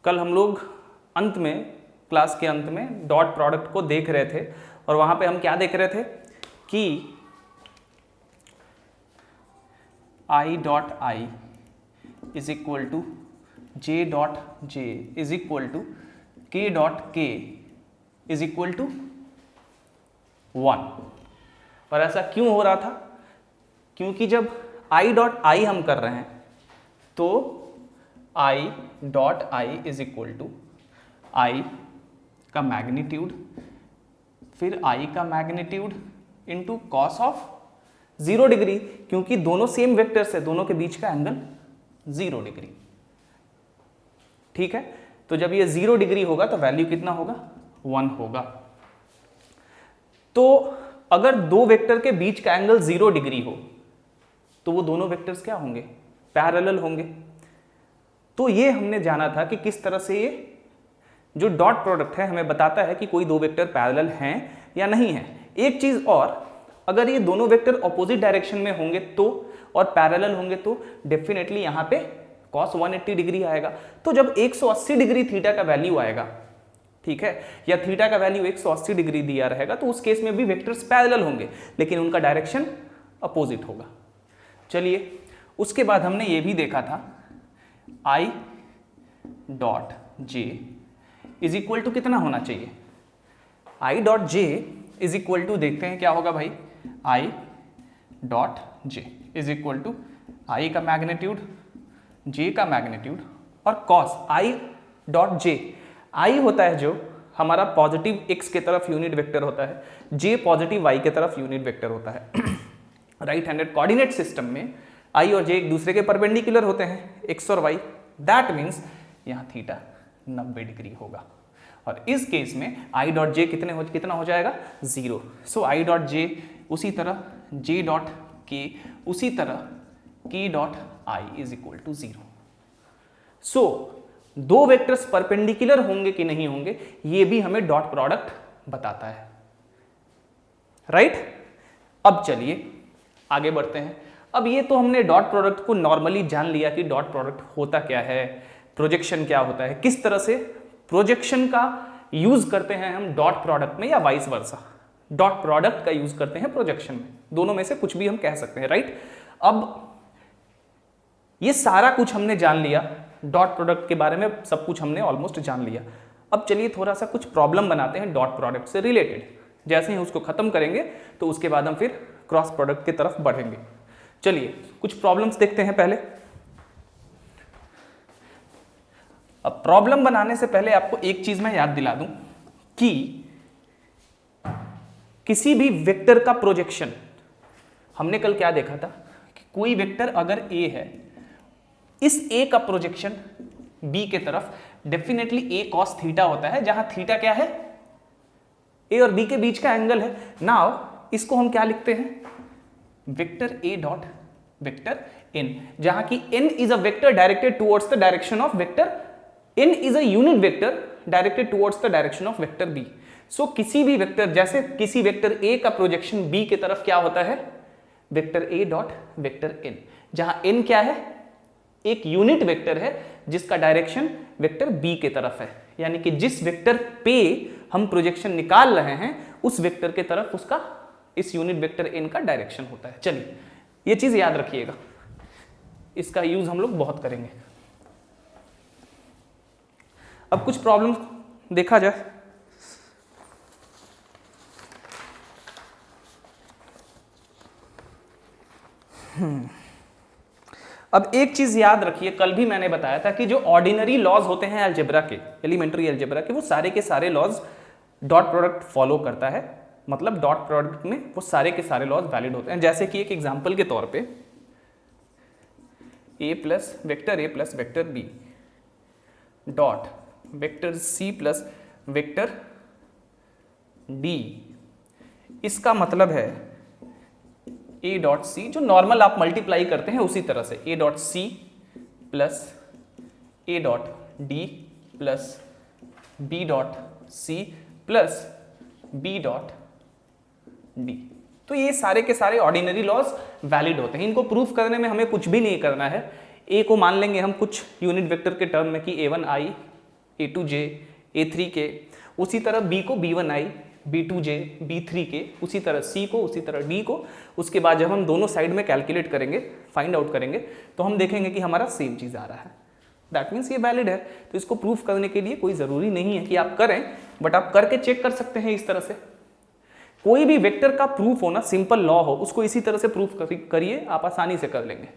कल हम लोग अंत में, क्लास के अंत में डॉट प्रोडक्ट को देख रहे थे और वहां पे हम क्या देख रहे थे कि I dot I is equal to j dot j is equal to k dot k is equal to 1। और ऐसा क्यों हो रहा था? क्योंकि जब I डॉट आई हम कर रहे हैं तो I dot I is equal to I का मैग्नीट्यूड, फिर I का magnitude into cos of 0 degree, क्योंकि दोनों सेम वेक्टर्स है, दोनों के बीच का एंगल 0 डिग्री। ठीक है, तो जब ये 0 डिग्री होगा तो वैल्यू कितना होगा? 1 होगा। तो अगर दो वेक्टर के बीच का एंगल 0 डिग्री हो तो वो दोनों वेक्टर्स क्या होंगे? पैरेलल होंगे। तो ये हमने जाना था कि किस तरह से ये जो डॉट प्रोडक्ट है हमें बताता है कि कोई दो वेक्टर पैरेलल हैं या नहीं है। एक चीज और, अगर ये दोनों वेक्टर ऑपोजिट डायरेक्शन में होंगे तो और पैरेलल होंगे तो डेफिनेटली यहां पे cos 180 डिग्री आएगा। तो जब 180 डिग्री थीटा का वैल्यू आएगा, ठीक है, या थीटा का वैल्यू 180 डिग्री दिया रहेगा, तो उस केस में भी वेक्टर्स पैरेलल होंगे लेकिन उनका डायरेक्शन अपोजिट होगा। चलिए, उसके बाद हमने ये भी देखा था I dot j is equal to कितना होना चाहिए? I dot j is equal to, देखते हैं क्या होगा भाई, I dot j is equal to I का मैग्नीट्यूड, J का मैग्नीट्यूड और cos I dot j. I होता है जो हमारा पॉजिटिव x के तरफ यूनिट वेक्टर होता है, J पॉजिटिव y के तरफ यूनिट वेक्टर होता है। राइट हैंडेड कोऑर्डिनेट सिस्टम में I और J एक दूसरे के परपेंडिकुलर होते हैं, x और y। दैट मीन्स यहाँ थीटा 90 डिग्री होगा और इस केस में I डॉट जे कितना हो जाएगा? 0। सो I डॉट जे उसी तरह J डॉट के उसी तरह K dot I is equal to 0। So दो वेक्टर्स परपेंडिकुलर होंगे कि नहीं होंगे ये भी हमें डॉट प्रोडक्ट बताता है। राइट? अब चलिए आगे बढ़ते हैं। अब ये तो हमने डॉट प्रोडक्ट को नॉर्मली जान लिया कि डॉट प्रोडक्ट होता क्या है, प्रोजेक्शन क्या होता है, किस तरह से प्रोजेक्शन का यूज करते हैं हम डॉट प्रोडक्ट में या वाइस वर्सा, डॉट प्रोडक्ट का यूज करते हैं प्रोजेक्शन में, दोनों में से कुछ भी हम कह सकते हैं। राइट? अब ये सारा कुछ हमने जान लिया, डॉट प्रोडक्ट के बारे में सब कुछ हमने ऑलमोस्ट जान लिया। अब चलिए थोड़ा सा कुछ प्रॉब्लम बनाते हैं डॉट प्रोडक्ट से रिलेटेड। जैसे ही उसको खत्म करेंगे तो उसके बाद हम फिर क्रॉस प्रोडक्ट की तरफ बढ़ेंगे। चलिए कुछ प्रॉब्लम्स देखते हैं पहले। अब प्रॉब्लम बनाने से पहले आपको एक चीज मैं याद दिला दूं कि किसी भी वेक्टर का प्रोजेक्शन, हमने कल क्या देखा था कि कोई वेक्टर अगर A है, इस A का प्रोजेक्शन B के तरफ डेफिनेटली A cos थीटा होता है, जहां थीटा क्या है? A और B के बीच का एंगल है। नाउ इसको हम क्या लिखते हैं? Vector A dot vector N, जहां की N is a vector directed towards the direction of vector, N is a unit vector directed towards the direction of vector B। सो किसी भी वेक्टर, जैसे किसी वेक्टर A का प्रोजेक्शन B के तरफ क्या होता है? Vector A dot vector N, जहां N क्या है? एक यूनिट वेक्टर है जिसका डायरेक्शन वेक्टर B के तरफ है, यानी कि जिस वेक्टर पे हम प्रोजेक्शन निकाल रहे हैं उस वेक्टर के तरफ उसका इस यूनिट वेक्टर N का डायरेक्शन होता है। चलिए ये चीज याद रखिएगा, इसका यूज हम लोग बहुत करेंगे। अब कुछ प्रॉब्लम देखा जाए। अब एक चीज याद रखिए, कल भी मैंने बताया था कि जो ऑर्डिनरी लॉज होते हैं अलजेब्रा के, एलिमेंट्री अलजेब्रा के, वो सारे के सारे लॉज डॉट प्रोडक्ट फॉलो करता है। मतलब डॉट प्रोडक्ट में वो सारे के सारे लॉज वैलिड होते हैं। जैसे कि एक एग्जांपल के तौर पे A plus vector B dot vector C plus vector D, इसका मतलब है A डॉट C, जो नॉर्मल आप मल्टीप्लाई करते हैं उसी तरह से A dot C plus A dot D plus B dot C plus B dot D। तो ये सारे के सारे ऑर्डिनरी लॉज वैलिड होते हैं। इनको प्रूफ करने में हमें कुछ भी नहीं करना है। A को मान लेंगे हम कुछ यूनिट वेक्टर के टर्म में कि A1 I A2j A3k, उसी तरह B को B1i B2j B3k, उसी तरह C को, उसी तरह D को। उसके बाद जब हम दोनों साइड में कैलकुलेट करेंगे, फाइंड आउट करेंगे, तो हम देखेंगे कि हमारा सेम चीज़ आ रहा है। दैट मीन्स ये वैलिड है। तो इसको प्रूफ करने के लिए कोई ज़रूरी नहीं है कि आप करें, बट आप करके चेक कर सकते हैं इस तरह से। कोई भी वेक्टर का प्रूफ होना सिंपल लॉ हो, उसको इसी तरह से प्रूफ करिए, आप आसानी से कर लेंगे।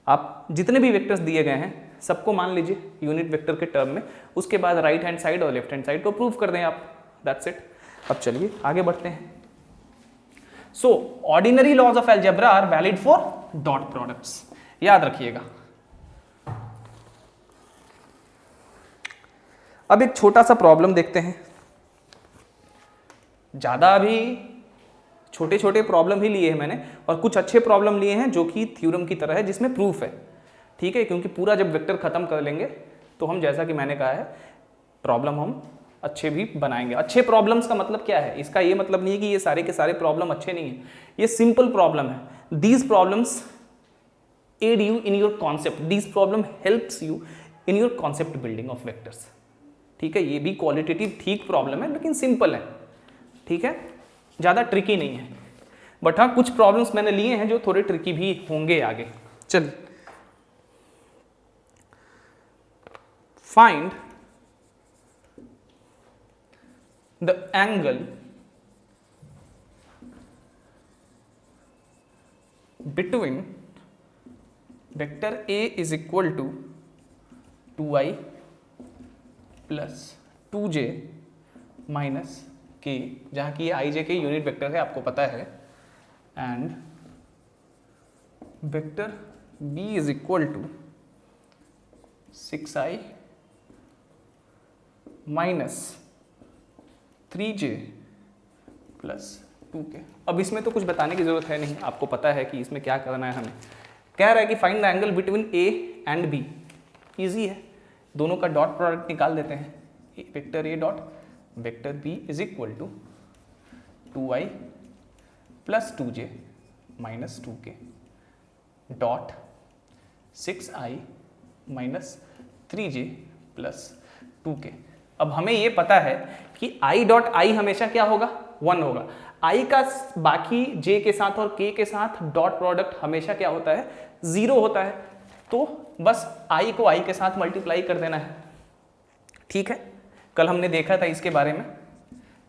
आप जितने भी वेक्टर्स दिए गए हैं सबको मान लीजिए यूनिट वेक्टर के टर्म में, उसके बाद राइट हैंड साइड और लेफ्ट हैंड साइड को प्रूफ कर दें आप। That's it. अब चलिए आगे बढ़ते हैं। So ordinary laws of algebra are valid for dot products, याद रखिएगा। अब एक छोटा सा प्रॉब्लम देखते हैं। ज़्यादा अभी छोटे छोटे प्रॉब्लम ही लिए हैं मैंने, और कुछ अच्छे प्रॉब्लम लिए हैं जो कि थ्योरम की तरह है, जिसमें प्रूफ है। ठीक है, क्योंकि पूरा जब वेक्टर खत्म कर लेंगे तो हम, जैसा कि मैंने कहा है, प्रॉब्लम हम अच्छे भी बनाएंगे। अच्छे प्रॉब्लम्स का मतलब क्या है? इसका ये मतलब नहीं है कि ये सारे के सारे प्रॉब्लम अच्छे नहीं हैं, ये सिंपल प्रॉब्लम है। These problems aid you in your concept, these problem helps you in your concept building of vectors. ठीक है, ये भी क्वालिटेटिव ठीक प्रॉब्लम है, लेकिन सिंपल है। ठीक है, ज़्यादा ट्रिकी नहीं है। बट हाँ, कुछ प्रॉब्लम्स मैंने लिए हैं जो थोड़े ट्रिकी भी होंगे आगे। चलिए, find the angle between vector A is equal to 2i plus 2j minus k, जहाँ की आई जे के यूनिट वेक्टर है, आपको पता है, and vector B is equal to 6i minus 3j plus 2k। अब इसमें तो कुछ बताने की जरूरत है नहीं, आपको पता है कि इसमें क्या करना है हमें। कह रहा है कि find the angle between A and B। Easy है, दोनों का डॉट प्रोडक्ट निकाल देते हैं। Vector A dot vector B is equal to 2i plus 2j minus 2k dot 6i minus 3j plus 2k। अब हमें ये पता है कि i डॉट i हमेशा क्या होगा? 1 होगा। i का बाकी j के साथ और k के साथ डॉट प्रोडक्ट हमेशा क्या होता है? 0 होता है। तो बस i को i के साथ मल्टीप्लाई कर देना है। ठीक है, कल हमने देखा था इसके बारे में,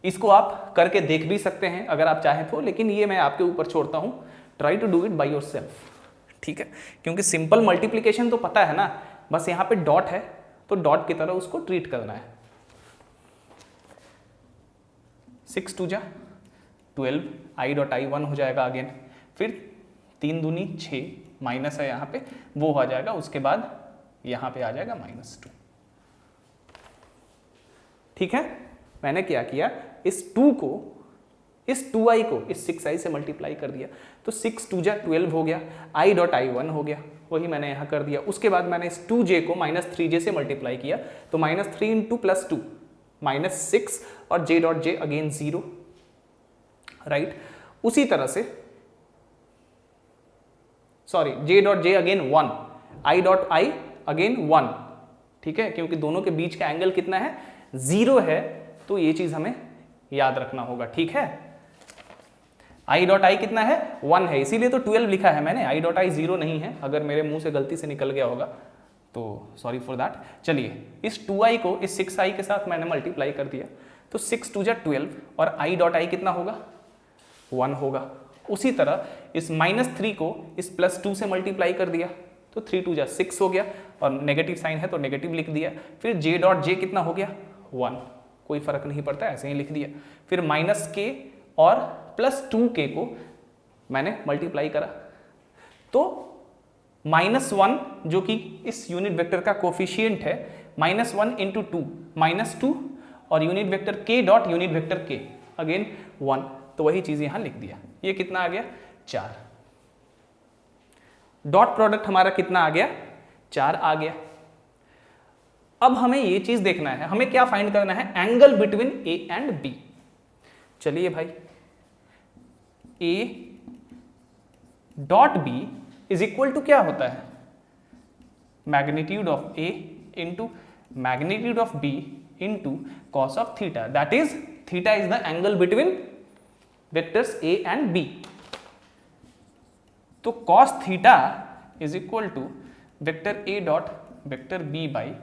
इसको आप करके देख भी सकते हैं अगर आप चाहें तो, लेकिन ये मैं आपके ऊपर छोड़ता हूँ। Try to do it by yourself. ठीक है, क्योंकि सिंपल मल्टीप्लिकेशन तो पता है ना, बस यहाँ पे डॉट है तो डॉट की तरह उसको ट्रीट करना है। 6 2 जा 12, i डॉट i 1 हो जाएगा अगेन, फिर 3 दूनी 6, माइनस है यहाँ पे, वो हो जाएगा, उसके बाद यहाँ पे आ जाएगा -2। ठीक है, मैंने क्या किया, इस 2 को, इस 2i को इस 6i से मल्टीप्लाई कर दिया, तो 6 2 जा 12 हो गया, i डॉट i 1 हो गया, वही मैंने यहाँ कर दिया। उसके बाद मैंने इस 2j को -3j से मल्टीप्लाई किया, तो -3 इंटू +2 -6, और j dot j again 0, right. उसी तरह से sorry, j dot j again 1, i dot i again 1। ठीक है, क्योंकि दोनों के बीच का एंगल कितना है? 0 है, तो ये चीज हमें याद रखना होगा। ठीक है, i डॉट i कितना है? 1 है, इसीलिए तो 12 लिखा है मैंने, i डॉट i 0 नहीं है। अगर मेरे मुंह से गलती से निकल गया होगा तो सॉरी फॉर दैट। चलिए, इस 2i को इस 6i के साथ मैंने मल्टीप्लाई कर दिया, तो 6 2 जा 12, और i डॉट i कितना होगा? 1 होगा। उसी तरह इस -3 को इस +2 से मल्टीप्लाई कर दिया, तो 3 2 जा 6 हो गया, और नेगेटिव साइन है तो नेगेटिव लिख दिया। फिर j डॉट j कितना हो गया? 1, कोई फर्क नहीं पड़ता, ऐसे ही लिख दिया। फिर -k और +2k को मैंने मल्टीप्लाई करा, तो -1 जो कि इस यूनिट वेक्टर का कोफिशिएंट है, -1 इंटू 2 -2, और unit vector k dot unit vector k again 1, तो वही चीज यहां लिख दिया। ये कितना आ गया? 4। डॉट प्रोडक्ट हमारा कितना आ गया? 4 आ गया। अब हमें ये चीज देखना है, हमें क्या फाइंड करना है? Angle between A and B। चलिए भाई, A dot B is equal to क्या होता है? Magnitude of A into magnitude of B into cos of theta, that is theta is the angle between vectors A and B. तो cos theta is equal to vector A dot vector B by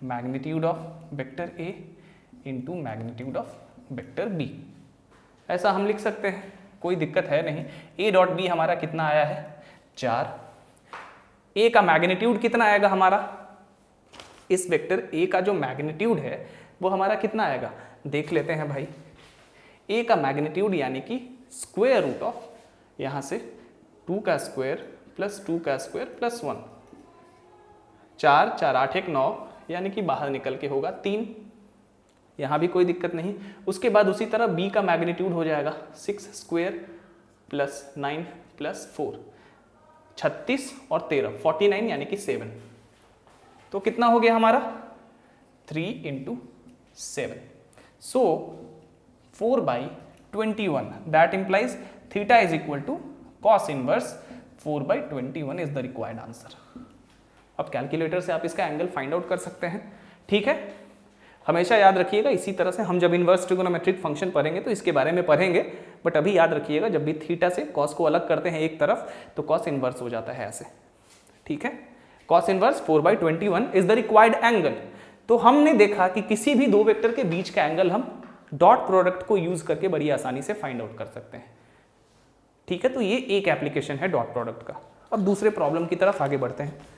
magnitude of vector A into magnitude of vector B. ऐसा हम लिख सकते हैं, कोई दिक्कत है नहीं। ए डॉट बी हमारा कितना आया है 4, ए का मैग्नीट्यूड कितना आएगा हमारा, इस वेक्टर ए का जो मैग्नीट्यूड है वो हमारा कितना आएगा देख लेते हैं भाई। ए का मैग्नीट्यूड यानी कि स्क्वायर रूट ऑफ यहाँ से 2 का स्क्वायर प्लस 2 का स्क्वायर प्लस 1, 4 4 8 1 9, यानी कि बाहर निकल के होगा 3, यहाँ भी कोई दिक्कत नहीं। उसके बाद उसी तरह b का मैग्नीट्यूड हो जाएगा 6 स्क्वायर प्लस 9 प्लस 4, 36 और 13 49 यानी कि 7। तो कितना हो गया हमारा 3 into 7, so 4/21, that implies theta is equal to cos inverse 4/21 is the required answer. अब कैलकुलेटर से आप इसका एंगल फाइंड आउट कर सकते हैं, ठीक है। हमेशा याद रखिएगा, इसी तरह से हम जब इनवर्स ट्रिगोनोमेट्रिक फंक्शन पढ़ेंगे तो इसके बारे में पढ़ेंगे, बट अभी याद रखिएगा जब भी थीटा से कॉस को अलग करते हैं एक तरफ तो कॉस इनवर्स हो जाता है ऐसे, ठीक है। Cos inverse 4/21 is the required angle. तो हमने देखा कि किसी भी दो वेक्टर के बीच का एंगल हम डॉट प्रोडक्ट को यूज करके बड़ी आसानी से फाइंड आउट कर सकते हैं, ठीक है। तो ये एक एप्लीकेशन है डॉट प्रोडक्ट का। अब दूसरे प्रॉब्लम की तरफ आगे बढ़ते हैं।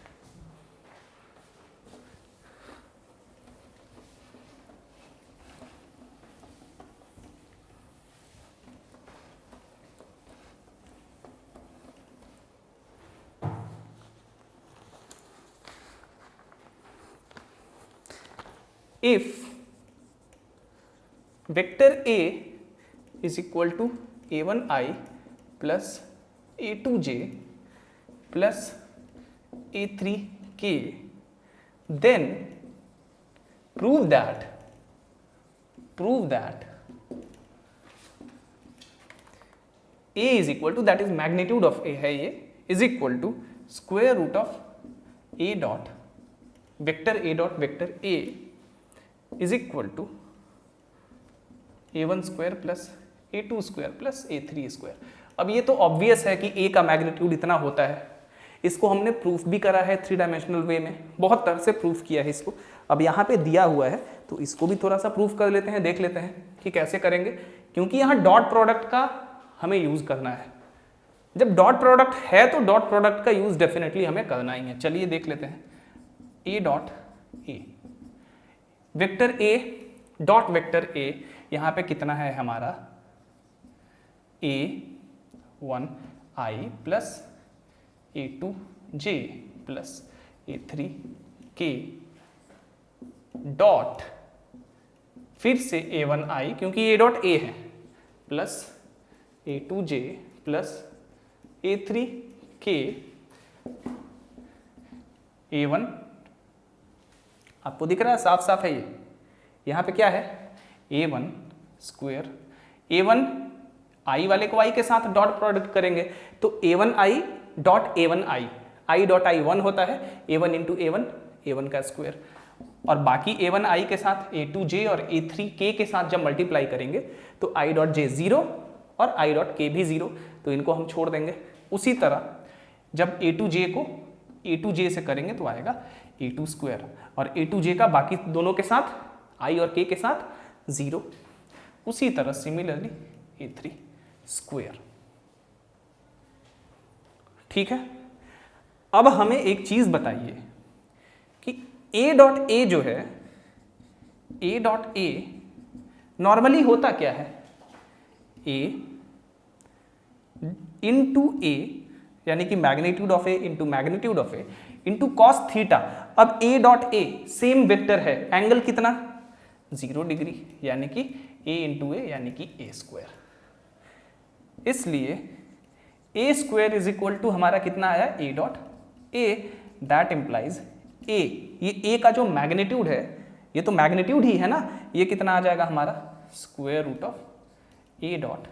If vector A is equal to a1i plus a2j plus a3k, then prove that A is equal to, that is magnitude of A है ये, is equal to square root of A dot vector A is equal to a1 square plus a2 square plus a3 square. अब ये तो obvious है कि a का magnitude इतना होता है, इसको हमने प्रूफ भी करा है 3 डायमेंशनल वे में, बहुत तरह से प्रूफ किया है इसको। अब यहाँ पे दिया हुआ है तो इसको भी थोड़ा सा प्रूफ कर लेते हैं, देख लेते हैं कि कैसे करेंगे, क्योंकि यहाँ डॉट प्रोडक्ट का हमें यूज करना है। जब डॉट प्रोडक्ट है तो डॉट प्रोडक्ट का यूज डेफिनेटली हमें करना ही है। चलिए देख लेते हैं। a dot A, vector A dot vector A यहाँ पे कितना है हमारा a1i plus a2j plus a3k dot, फिर से a1i क्योंकि a डॉट A है plus a2j plus a3k a1, आपको दिख रहा है साफ साफ है ये। यहाँ पे क्या है a1 स्क्वायर, a1 i वाले को i के साथ डॉट प्रोडक्ट करेंगे तो a1i dot a1i, i dot i 1 होता है, a1 इंटू a1 का स्क्वायर, और बाकी a1i के साथ a2j और a3k के साथ जब मल्टीप्लाई करेंगे तो i डॉट j 0 और i डॉट k भी 0, तो इनको हम छोड़ देंगे। उसी तरह जब a2j को a2j से करेंगे तो आएगा a2 स्क्वायर, और a2j का बाकी दोनों के साथ i और k के साथ 0। उसी तरह सिमिलरली a3 स्क्वायर, ठीक है। अब हमें एक चीज बताइए कि a डॉट a जो है, a डॉट a नॉर्मली होता क्या है, a इंटू a यानी कि magnitude of a into magnitude of a into cos theta. अब a dot a same vector है, एंगल कितना 0 डिग्री, यानी कि a इंटू a यानी कि a स्क्वायर। इसलिए a square is equal to हमारा कितना आया a dot a, that implies a, ये a का जो मैग्नीट्यूड है, ये तो मैग्नीट्यूड ही है ना, ये कितना आ जाएगा हमारा square root of a dot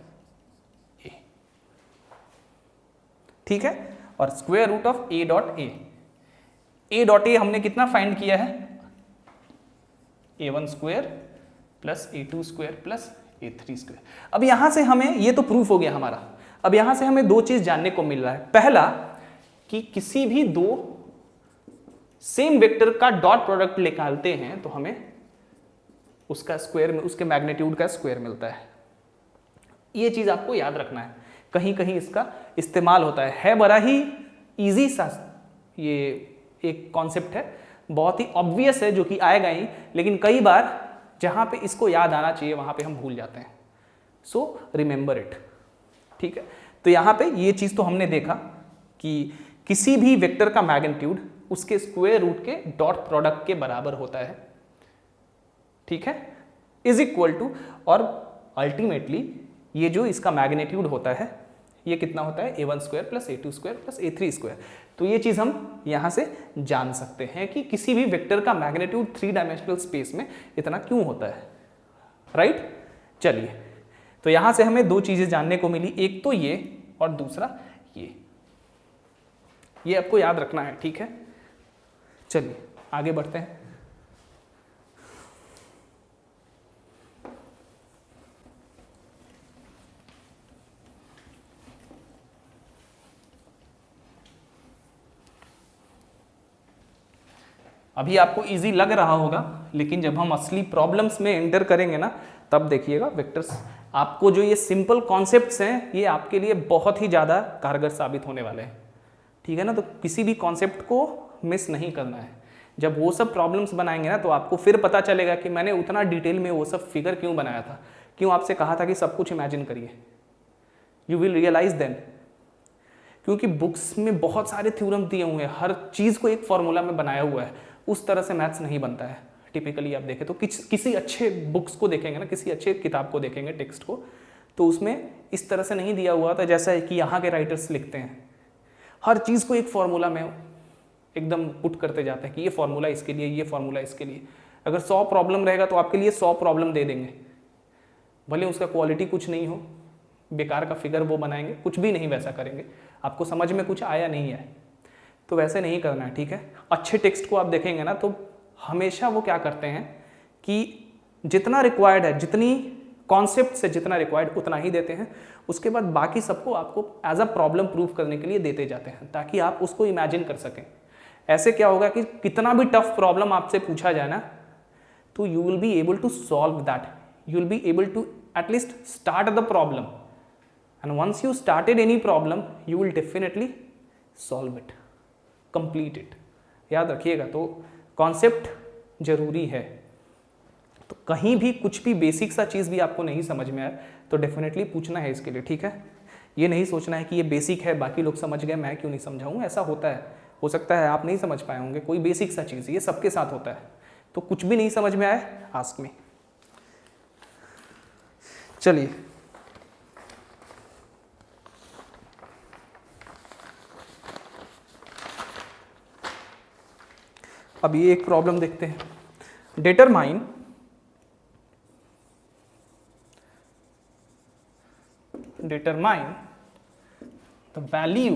a, ठीक है। और square root of a dot a, a dot a हमने कितना फाइंड किया है a1 square plus a2 square plus a3 square. अब यहां से हमें, ये तो प्रूफ हो गया हमारा, अब यहां से हमें दो चीज जानने को मिल रहा है। पहला कि किसी भी दो सेम वेक्टर का डॉट प्रोडक्ट निकालते हैं तो हमें उसका स्क्वायर में, उसके मैग्नीट्यूड का स्क्वायर मिलता है। ये चीज आपको याद रखना है, कहीं कहीं इसका इस्तेमाल होता है बड़ा ही इजी सा, ये एक कॉन्सेप्ट है, बहुत ही ऑब्वियस है जो कि आएगा ही, लेकिन कई बार जहां पे इसको याद आना चाहिए वहां पे हम भूल जाते हैं। सो रिमेंबर इट, ठीक है। तो यहां पे ये चीज तो हमने देखा कि किसी भी वेक्टर का मैग्नीट्यूड उसके स्क्वायर रूट के डॉट प्रोडक्ट के बराबर होता है, ठीक है, इज इक्वल टू, और अल्टीमेटली ये जो इसका मैग्नीट्यूड होता है ये कितना होता है, a1 square plus a2 square plus a3 square. तो ये चीज हम यहां से जान सकते हैं कि किसी भी वेक्टर का मैग्नीट्यूड 3 डायमेंशनल स्पेस में इतना क्यों होता है, राइट। चलिए, तो यहां से हमें दो चीजें जानने को मिली, एक तो ये और दूसरा ये आपको याद रखना है, ठीक है। चलिए आगे बढ़ते हैं। अभी आपको इजी लग रहा होगा, लेकिन जब हम असली प्रॉब्लम्स में एंटर करेंगे ना, तब देखिएगा वेक्टर्स, आपको जो ये सिंपल कॉन्सेप्ट्स हैं ये आपके लिए बहुत ही ज़्यादा कारगर साबित होने वाले हैं, ठीक है ना। तो किसी भी कॉन्सेप्ट को मिस नहीं करना है। जब वो सब प्रॉब्लम्स बनाएंगे ना तो आपको फिर पता चलेगा कि मैंने उतना डिटेल में वो सब फिगर क्यों बनाया था, क्यों आपसे कहा था कि सब कुछ इमेजिन करिए। यू विल रियलाइज देन, क्योंकि बुक्स में बहुत सारे थ्योरम दिए हुए हैं, हर चीज़ को एक फॉर्मूला में बनाया हुआ है, उस तरह से मैथ्स नहीं बनता है। टिपिकली आप देखें तो किसी अच्छे बुक्स को देखेंगे ना, किसी अच्छे किताब को देखेंगे, टेक्स्ट को, तो उसमें इस तरह से नहीं दिया हुआ था जैसा है कि यहाँ के राइटर्स लिखते हैं। हर चीज़ को एक फॉर्मूला में एकदम पुट करते जाते हैं कि ये फॉर्मूला इसके लिए, ये फॉर्मूला इसके लिए। अगर 100 प्रॉब्लम रहेगा तो आपके लिए 100 प्रॉब्लम दे देंगे, भले उसका क्वालिटी कुछ नहीं हो, बेकार का फिगर वो बनाएंगे, कुछ भी नहीं वैसा करेंगे। आपको समझ में कुछ आया नहीं है तो वैसे नहीं करना है, ठीक है। अच्छे टेक्स्ट को आप देखेंगे ना तो हमेशा वो क्या करते हैं कि जितना रिक्वायर्ड है, जितनी कॉन्सेप्ट से जितना रिक्वायर्ड उतना ही देते हैं, उसके बाद बाकी सबको आपको एज अ प्रॉब्लम प्रूव करने के लिए देते जाते हैं ताकि आप उसको इमेजिन कर सकें। ऐसे क्या होगा कि कितना भी टफ प्रॉब्लम आपसे पूछा जाए ना तो you will be able to solve that, you will be able to at least start the problem, and once you started any problem you will definitely solve it, complete it. याद रखिएगा, तो concept जरूरी है। तो कहीं भी कुछ भी बेसिक सा चीज़ भी आपको नहीं समझ में आए तो डेफिनेटली पूछना है इसके लिए, ठीक है। ये नहीं सोचना है कि ये बेसिक है, बाकी लोग समझ गए, मैं क्यों नहीं समझाऊँ। ऐसा होता है, हो सकता है आप नहीं समझ पाए होंगे कोई बेसिक सा चीज़, ये सबके साथ होता है। तो कुछ भी नहीं समझ में आए, आस्क मी। चलिए अब ये एक प्रॉब्लम देखते हैं। डिटरमाइन द वैल्यू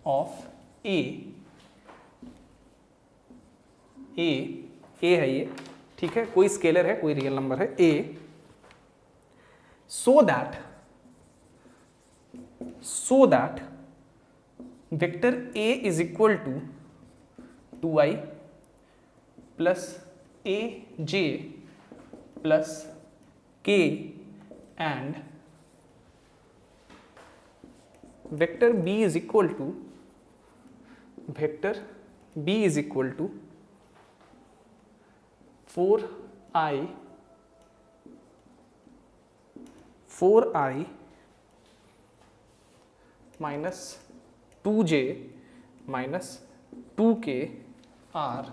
ऑफ ए है ये, ठीक है, कोई स्केलर है, कोई रियल नंबर है A, so that vector A is equal to 2i plus A J plus K and vector b is equal to 4i minus 2j minus 2k are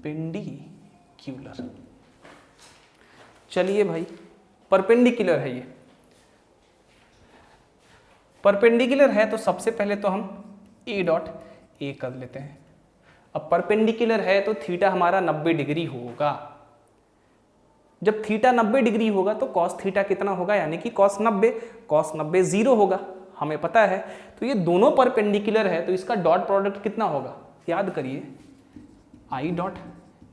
perpendicular. चलिए भाई, परपेंडिकुलर है ये, perpendicular है तो सबसे पहले तो हम ए डॉट ए कर लेते हैं। अब परपेंडिकुलर है तो थीटा हमारा 90 डिग्री होगा। जब थीटा 90 डिग्री होगा तो कॉस थीटा कितना होगा, यानी कि कॉस 90 जीरो होगा, हमें पता है। तो ये दोनों परपेंडिकुलर है तो इसका डॉट प्रोडक्ट कितना होगा, याद करिए। आई डॉट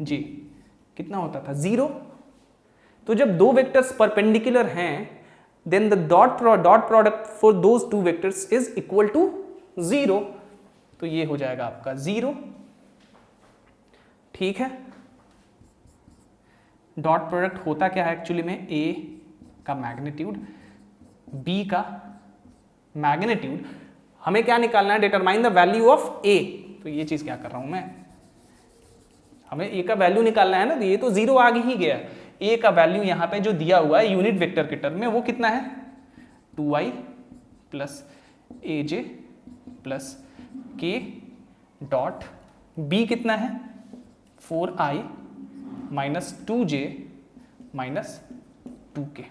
जे कितना होता था 0। तो जब दो वेक्टर्स परपेंडिकुलर हैं then the dot product for those two vectors is equal to 0। तो ये हो जाएगा आपका 0। ठीक है, डॉट प्रोडक्ट होता क्या है एक्चुअली में, ए का मैग्नीट्यूड बी का मैग्नीट्यूड, हमें क्या निकालना है, डिटरमाइन द वैल्यू ऑफ ए। तो ये चीज क्या कर रहा हूं मैं, हमें ए का वैल्यू निकालना है ना, तो ये तो 0 आ ही गया। ए का वैल्यू यहां पे जो दिया हुआ है यूनिट वेक्टर के टर्म में वो कितना है 2i plus A J plus के डॉट बी कितना है 4i minus 2j minus 2k।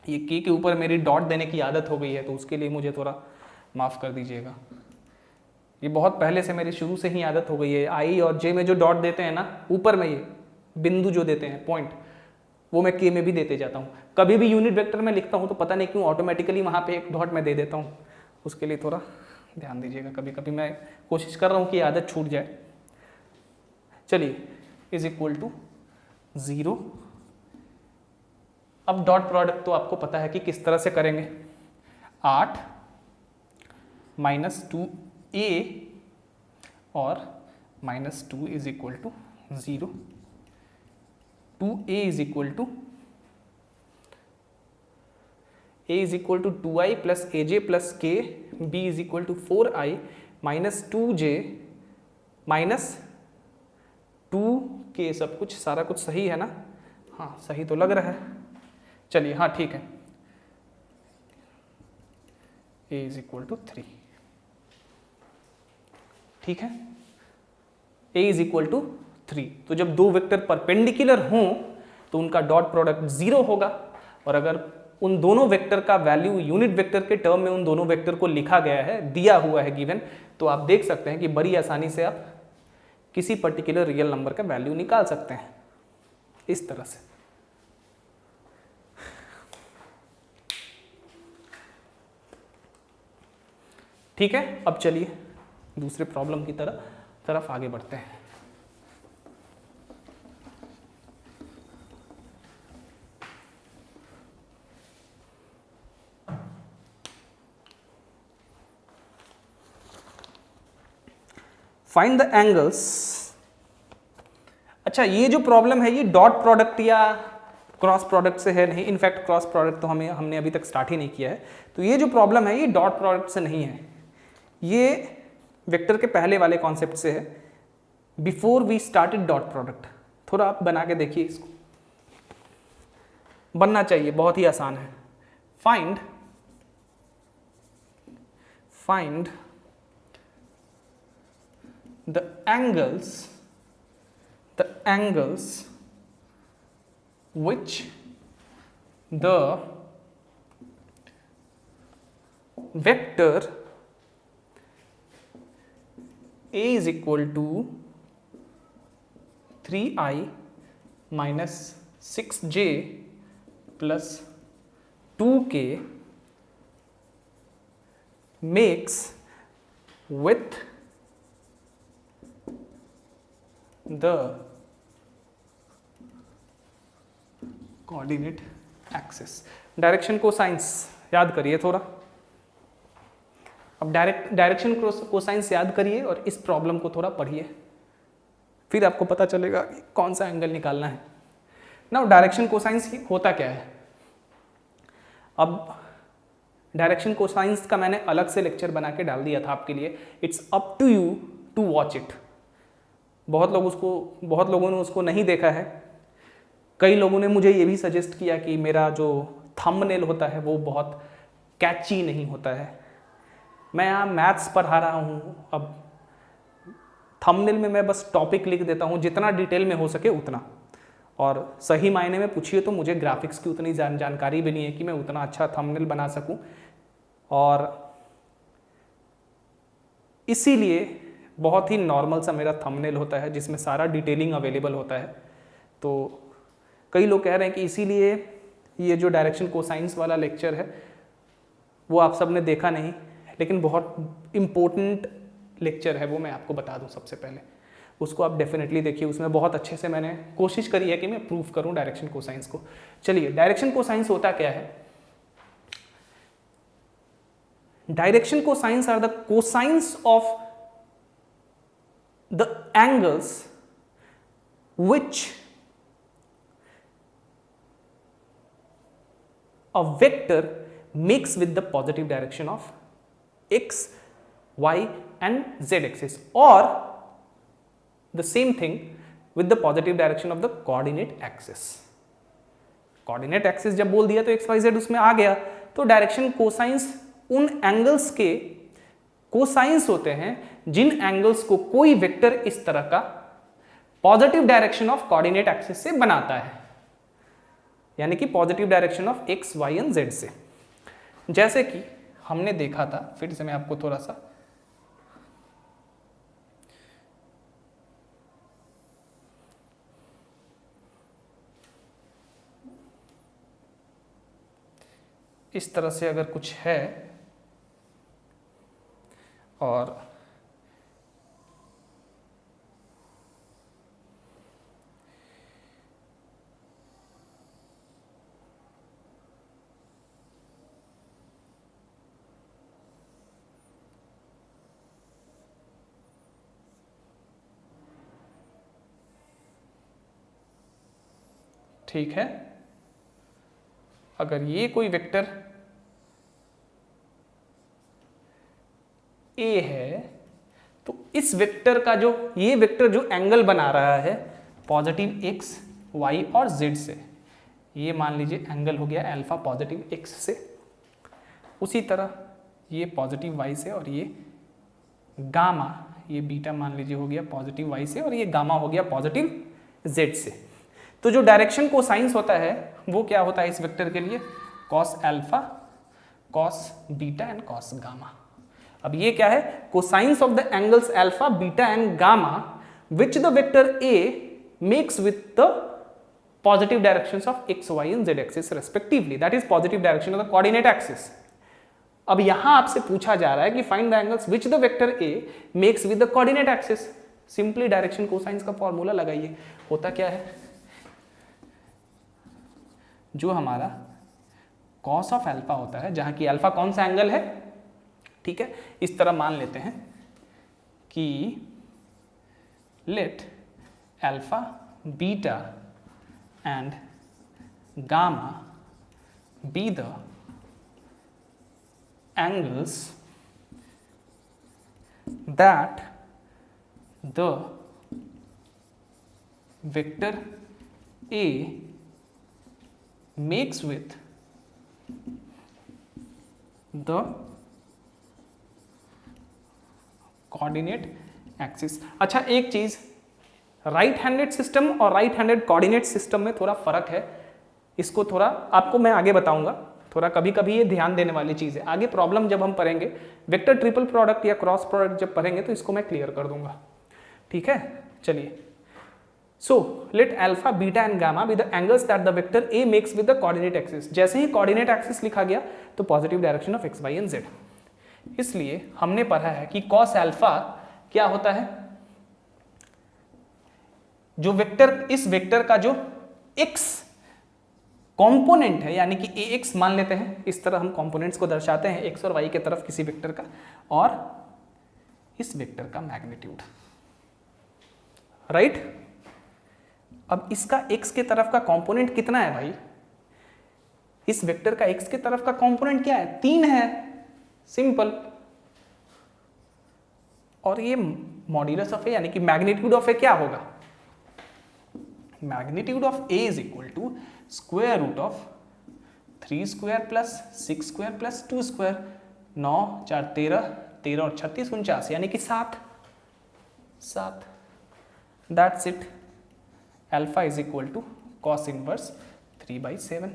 ये के ऊपर मेरी डॉट देने की आदत हो गई है तो उसके लिए मुझे थोड़ा माफ़ कर दीजिएगा। ये बहुत पहले से मेरी शुरू से ही आदत हो गई है, आई और जे में जो डॉट देते हैं ना ऊपर में, ये बिंदु जो देते हैं पॉइंट, वो मैं के में भी देते जाता हूँ। कभी भी यूनिट वेक्टर में लिखता हूँ तो पता नहीं क्यों ऑटोमेटिकली वहाँ पे एक डॉट मैं दे देता हूँ, उसके लिए थोड़ा ध्यान दीजिएगा। कभी कभी मैं कोशिश कर रहा हूँ कि आदत छूट जाए। चलिए इज इक्वल टू 0। अब डॉट प्रोडक्ट तो आपको पता है कि किस तरह से करेंगे, 8 माइनस 2a और minus 2 is equal to 0। 2a is equal to a is equal to 2i plus aj plus k, b is equal to 4i minus 2j minus 2k। सब कुछ सारा कुछ सही है ना, हाँ सही तो लग रहा है। चलिए हाँ ठीक है, a इज इक्वल टू 3। ठीक है, a इज इक्वल टू 3। तो जब दो वेक्टर परपेंडिकुलर हों तो उनका डॉट प्रोडक्ट 0 होगा, और अगर उन दोनों वेक्टर का वैल्यू यूनिट वेक्टर के टर्म में उन दोनों वेक्टर को लिखा गया है, दिया हुआ है गिवन, तो आप देख सकते हैं कि बड़ी आसानी से आप किसी पर्टिकुलर रियल नंबर का वैल्यू निकाल सकते हैं इस तरह से। ठीक है, अब चलिए दूसरे प्रॉब्लम की तरफ आगे बढ़ते हैं। Find the angles. अच्छा, ये जो प्रॉब्लम है ये डॉट प्रोडक्ट या क्रॉस प्रोडक्ट से है नहीं, इनफैक्ट क्रॉस प्रोडक्ट तो हमने अभी तक स्टार्ट ही नहीं किया है। तो ये जो प्रॉब्लम है ये डॉट प्रोडक्ट से नहीं है, ये वेक्टर के पहले वाले कॉन्सेप्ट से है, before we started dot product. थोड़ा आप बना के देखिए, इसको बनना चाहिए, बहुत ही आसान है। Find the angles which the vector a is equal to 3i minus 6j plus 2k makes with the coordinate axis. Direction cosines याद करिए थोड़ा। अब डायरेक्शन कोसाइंस याद करिए और इस प्रॉब्लम को थोड़ा पढ़िए, फिर आपको पता चलेगा कि कौन सा एंगल निकालना है। नाउ डायरेक्शन कोसाइंस होता क्या है। अब डायरेक्शन कोसाइंस का मैंने अलग से लेक्चर बना के डाल दिया था आपके लिए, it's up to you to watch it. बहुत लोगों ने उसको नहीं देखा है। कई लोगों ने मुझे ये भी सजेस्ट किया कि मेरा जो थंबनेल होता है वो बहुत कैची नहीं होता है। मैं यहाँ मैथ्स पढ़ा रहा हूँ, अब थंबनेल में मैं बस टॉपिक लिख देता हूँ, जितना डिटेल में हो सके उतना। और सही मायने में पूछिए तो मुझे ग्राफिक्स की उतनी जानकारी भी नहीं है कि मैं उतना अच्छा थंबनेल बना सकूँ, और इसीलिए बहुत ही नॉर्मल सा मेरा थंबनेल होता है जिसमें सारा डिटेलिंग अवेलेबल होता है। तो कई लोग कह रहे हैं कि इसीलिए ये जो डायरेक्शन कोसाइंस वाला लेक्चर है वो आप सब ने देखा नहीं, लेकिन बहुत इम्पोर्टेंट लेक्चर है वो, मैं आपको बता दूं सबसे पहले। उसको आप डेफिनेटली देखिए, उसमें बहुत अच्छे से मैंने कोशिश करी है कि मैं प्रूफ करूं डायरेक्शन कोसाइंस को। चलिए, डायरेक्शन कोसाइंस होता क्या है? Direction cosines are the cosines of the angles which a vector makes with the positive direction of x, y and z axis, or the same thing with the positive direction of the coordinate axis. Coordinate axis जब बोल दिया तो x Y Z उसमें आ गया, तो direction cosines उन angles के cosines होते हैं जिन एंगल्स को कोई वेक्टर इस तरह का positive direction of coordinate axis से बनाता है, यानी कि positive direction of X Y and Z से। जैसे कि हमने देखा था, फिर से मैं आपको थोड़ा सा इस तरह से अगर कुछ है और ठीक है, अगर ये कोई वेक्टर A है तो इस वेक्टर का जो ये वेक्टर जो एंगल बना रहा है पॉजिटिव x, y और z से, ये मान लीजिए एंगल हो गया अल्फा पॉजिटिव x से, उसी तरह ये पॉजिटिव y से और ये गामा, ये बीटा मान लीजिए हो गया पॉजिटिव y से और ये गामा हो गया पॉजिटिव z से। तो जो डायरेक्शन कोसाइंस होता है वो क्या होता है इस वेक्टर के लिए? Cos alpha, cos beta and cos gamma. अब ये क्या है? Cosines of the angles alpha, beta and gamma which the vector A makes with the positive directions of x, y and z axis respectively, that is positive direction of the coordinate axis. अब यहां आपसे पूछा जा रहा है कि find the angles which the vector A makes with the coordinate axis. Simply direction cosines का formula लगाइए। होता क्या है? जो हमारा कॉस ऑफ अल्फा होता है, जहां की अल्फा कौन सा एंगल है, ठीक है, इस तरह मान लेते हैं कि let alpha, beta and gamma be the angles that the vector A makes with the coordinate axis। अच्छा, एक चीज, राइट हैंडेड सिस्टम और राइट हैंडेड कोऑर्डिनेट सिस्टम में थोड़ा फर्क है। इसको थोड़ा आपको मैं आगे बताऊंगा, थोड़ा कभी कभी ये ध्यान देने वाली चीज है। आगे प्रॉब्लम जब हम पढ़ेंगे, वेक्टर ट्रिपल प्रोडक्ट या क्रॉस प्रोडक्ट जब पढ़ेंगे तो इसको मैं क्लियर कर दूंगा, ठीक है। चलिए, so let alpha, beta and gamma be the angles that the vector A makes with the coordinate axis। जैसे ही coordinate axis लिखा गया तो positive direction of x, y and z। इसलिए हमने पढ़ा है कि cos अल्फा क्या होता है? जो वेक्टर, इस वेक्टर का जो x कंपोनेंट है, यानी कि ax मान लेते हैं, इस तरह हम कंपोनेंट्स को दर्शाते हैं x और y के तरफ किसी वेक्टर का, और इस वेक्टर का मैग्नीट्यूड, राइट। अब इसका x के तरफ का कंपोनेंट कितना है भाई? इस वेक्टर का x के तरफ का कंपोनेंट क्या है? 3 है, सिंपल। और ये मॉड्यूलस ऑफ ए यानी कि मैग्नीट्यूड ऑफ ए क्या होगा? Magnitude of A is equal to square root of 3 square plus 6 square plus 2 square. 9 4 13, 13 और 36 49, यानी कि 7। That's it. Alpha is equal to cos inverse 3/7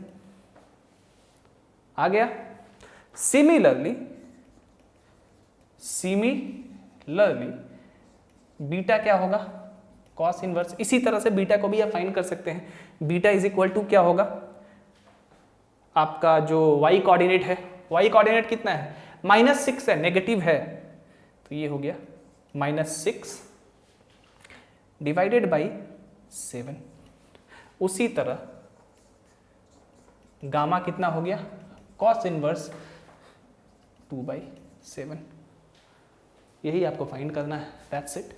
आ गया। सिमिलरली बीटा क्या होगा? Cos inverse. इसी तरह से बीटा को भी आप फाइंड कर सकते हैं। बीटा इज इक्वल टू क्या होगा? आपका जो y कोऑर्डिनेट है, y कोऑर्डिनेट कितना है? -6 है, नेगेटिव है, तो ये हो गया -6 डिवाइडेड बाई 7। उसी तरह गामा कितना हो गया, कॉस इनवर्स 2/7। यही आपको फाइंड करना है, दैट्स इट।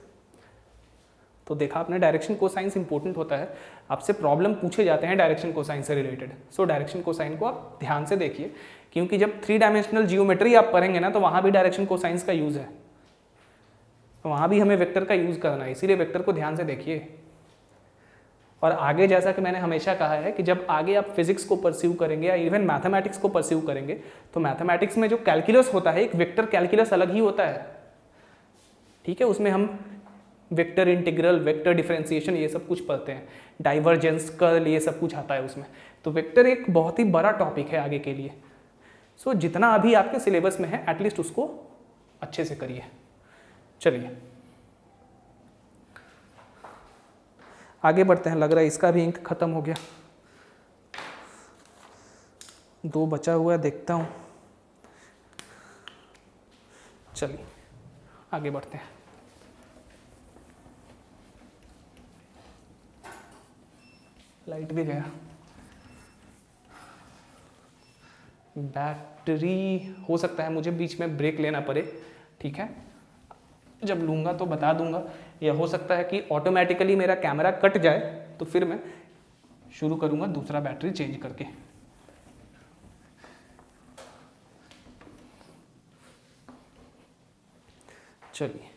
तो देखा आपने, डायरेक्शन कोसाइंस इंपॉर्टेंट होता है, आपसे प्रॉब्लम पूछे जाते हैं डायरेक्शन कोसाइन से रिलेटेड। सो डायरेक्शन कोसाइन को आप ध्यान से देखिए, क्योंकि जब 3 डायमेंशनल जियोमेट्री आप पढ़ेंगे ना, तो वहाँ भी डायरेक्शन कोसाइंस का यूज़ है, तो वहाँ भी हमें वेक्टर का यूज़ करना है, इसीलिए वेक्टर को ध्यान से देखिए। और आगे जैसा कि मैंने हमेशा कहा है कि जब आगे आप फिजिक्स को परस्यू करेंगे या इवन मैथमेटिक्स को परस्यू करेंगे, तो मैथमेटिक्स में जो कैलकुलस होता है, एक वेक्टर कैलकुलस अलग ही होता है, ठीक है। उसमें हम वेक्टर इंटीग्रल, वेक्टर डिफरेंशिएशन, ये सब कुछ पढ़ते हैं, डाइवर्जेंस, कर्ल, ये सब कुछ आता है उसमें। तो वेक्टर एक बहुत ही बड़ा टॉपिक है आगे के लिए। सो जितना अभी आपके सिलेबस में है एटलीस्ट उसको अच्छे से करिए। चलिए आगे बढ़ते हैं। लग रहा है इसका भी इंक खत्म हो गया, 2 बचा हुआ है, देखता हूँ। चलिए आगे बढ़ते हैं। लाइट भी गया। बैटरी हो सकता है मुझे बीच में ब्रेक लेना पड़े, ठीक है, जब लूँगा तो बता दूंगा, या हो सकता है कि ऑटोमेटिकली मेरा कैमरा कट जाए, तो फिर मैं शुरू करूँगा दूसरा बैटरी चेंज करके। चलिए,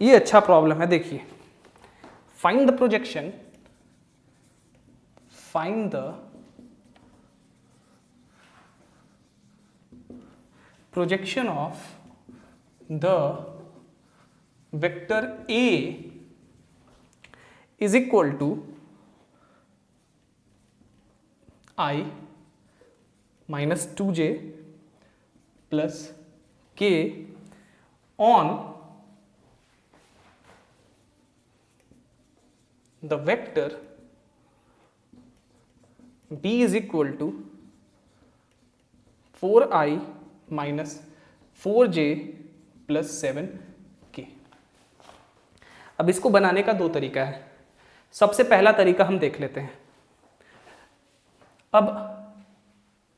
ये अच्छा प्रॉब्लम है, देखिए। Find the projection, find the projection of the vector A is equal to I minus 2j plus k on the vector B is equal to 4i minus 4j plus 7k। अब इसको बनाने का 2 तरीका है। सबसे पहला तरीका हम देख लेते हैं। अब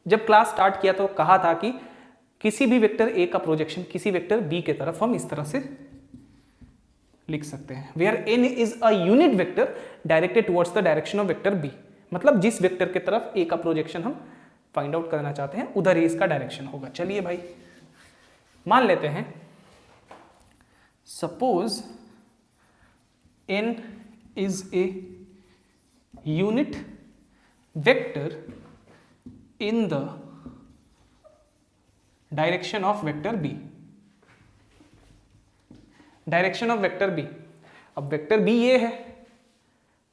जब क्लास स्टार्ट किया तो कहा था कि किसी भी वेक्टर A का प्रोजेक्शन किसी वेक्टर B के तरफ हम इस तरह से लिख सकते हैं, where n is a unit vector directed towards the direction of vector B। मतलब जिस वेक्टर के तरफ A का प्रोजेक्शन हम फाइंड आउट करना चाहते हैं, उधर ही इसका डायरेक्शन होगा। चलिए भाई, मान लेते हैं suppose n is a unit vector in the direction of vector B। Direction of vector B, अब वेक्टर B ये है,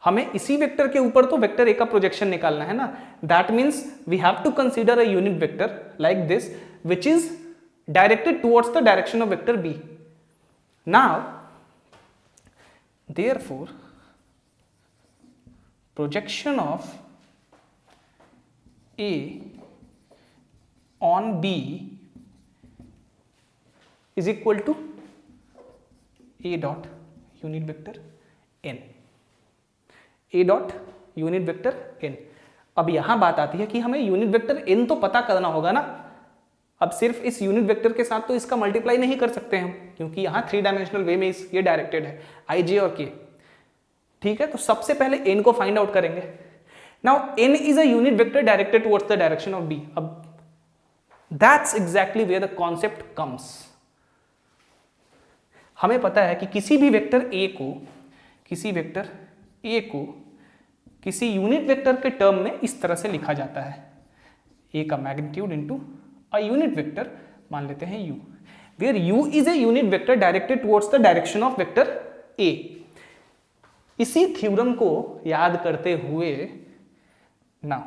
हमें इसी वेक्टर के ऊपर तो वेक्टर A का प्रोजेक्शन निकालना है ना। That means we have to consider a unit vector like this which is directed towards the direction of vector B। Now therefore projection of A on B is equal to A dot unit vector n। A dot unit vector n। अब यहां बात आती है कि हमें unit vector n तो पता करना होगा ना। अब सिर्फ इस यूनिट वेक्टर के साथ तो इसका मल्टीप्लाई नहीं कर सकते हम, क्योंकि यहां 3 डायमेंशनल वे में ये डायरेक्टेड है i, j और k, ठीक है। तो सबसे पहले n को फाइंड आउट करेंगे। Now n is a unit vector directed towards the direction of b। अब that's exactly where the concept comes. हमें पता है कि किसी भी वेक्टर a को, किसी वेक्टर a को किसी यूनिट वेक्टर के टर्म में इस तरह से लिखा जाता है, a का magnitude into a unit vector, मान लेते हैं u, where u is a unit vector directed towards the direction of vector a। इसी थ्योरम को याद करते हुए now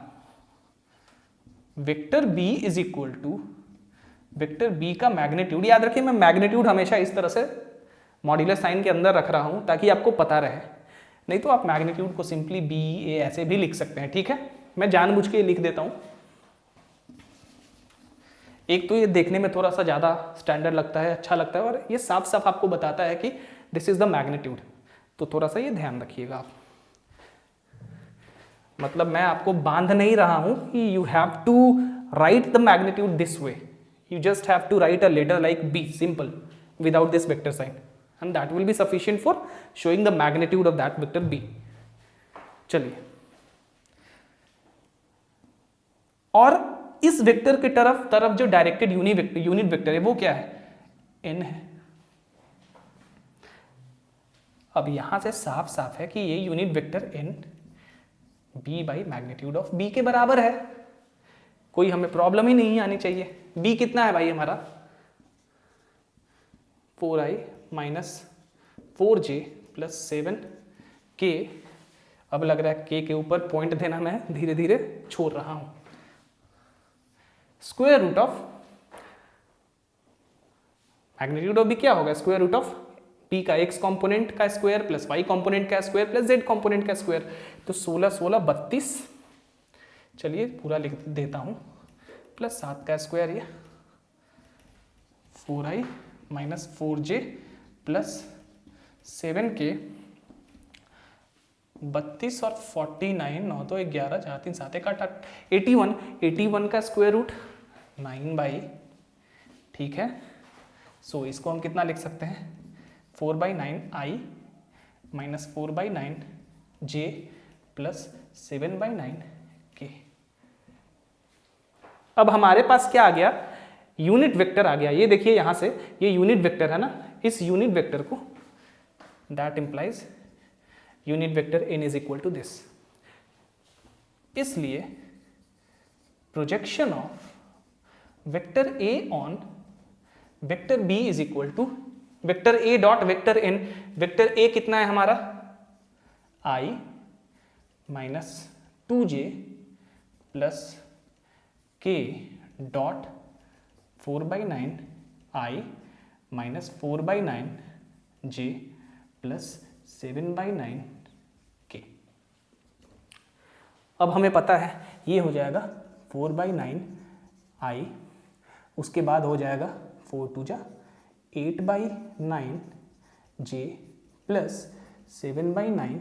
vector b is equal to vector b का मैग्नीट्यूड, याद रखिए मैं मैग्नीट्यूड हमेशा इस तरह से मॉड्यूलस साइन के अंदर रख रहा हूं ताकि आपको पता रहे, नहीं तो आप मैग्नीट्यूड को सिंपली बी ए ऐसे भी लिख सकते हैं, ठीक है। मैं जानबूझ के लिख देता हूं। एक तो ये देखने में थोड़ा सा ज़्यादा स्टैंडर्ड लगता है, अच्छा लगता है, और ये साफ साफ आपको बताता है कि दिस इज द मैग्नीट्यूड। तो थोड़ा सा ये ध्यान रखिएगा आप, मतलब मैं आपको बांध नहीं रहा हूं कि you have to write the magnitude this way, you just have to write a letter like b simple without this vector sign and that will be sufficient for showing the magnitude of that vector b। चलिए, और इस vector की तरफ जो directed unit vector है वो क्या है, n है। अब यहां से साफ साफ है कि ये unit vector n b by magnitude of b के बराबर है, कोई हमें प्रॉब्लम ही नहीं आनी चाहिए। b कितना है भाई हमारा, 4i minus 4j plus 7k। अब लग रहा है k के ऊपर पॉइंट देना मैं धीरे धीरे छोड़ रहा हूं। Square root of magnitude of b क्या होगा, स्क्वायर रूट ऑफ p का x कंपोनेंट का स्क्वायर प्लस y कंपोनेंट का स्क्वायर प्लस z कंपोनेंट का स्क्वायर। तो 16 16 32, चलिए पूरा लिख देता हूं, प्लस 7 का स्क्वायर, ये 4i minus 4j plus 7k, 32 और 49, 9 तो 11, 4 3 7 1 8, 81 का स्क्वायर रूट 9/, ठीक है। सो इसको हम कितना लिख सकते हैं, 4/9i minus 4/9j plus 7/9k। अब हमारे पास क्या आ गया, यूनिट वेक्टर आ गया। ये देखिए यहां से, ये यूनिट वेक्टर है ना, इस यूनिट वेक्टर को, that implies unit vector n is equal to this. इसलिए projection of vector a on vector b is equal to vector a dot vector n। Vector a कितना है हमारा, i minus 2j plus k dot 4/9i minus 4/9j plus 7/9k। अब हमें पता है ये हो जाएगा 4/9i, उसके बाद हो जाएगा 4 2 जा 8/9j plus 7/9,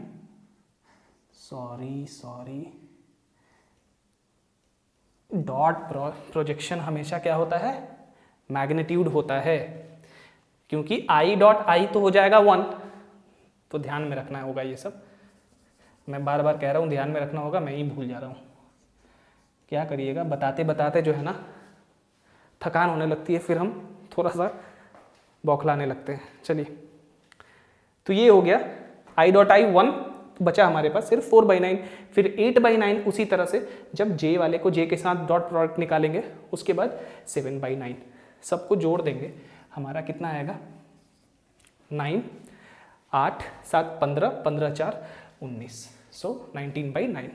sorry dot projection हमेशा क्या होता है, मैग्नीट्यूड होता है, क्योंकि i डॉट i तो हो जाएगा 1, तो ध्यान में रखना होगा। ये सब मैं बार बार कह रहा हूँ, ध्यान में रखना होगा, मैं ही भूल जा रहा हूँ। क्या करिएगा, बताते बताते जो है ना थकान होने लगती है, फिर हम थोड़ा सा बौखलाने लगते हैं। चलिए, तो ये हो गया i डॉट i 1, बचा हमारे पास सिर्फ 4/9, फिर 8/9 उसी तरह से जब j वाले को j के साथ डॉट प्रोडक्ट निकालेंगे, उसके बाद 7/9 सबको जोड़ देंगे, हमारा कितना आएगा 9 8 7 15 15 4 19, so 19/9।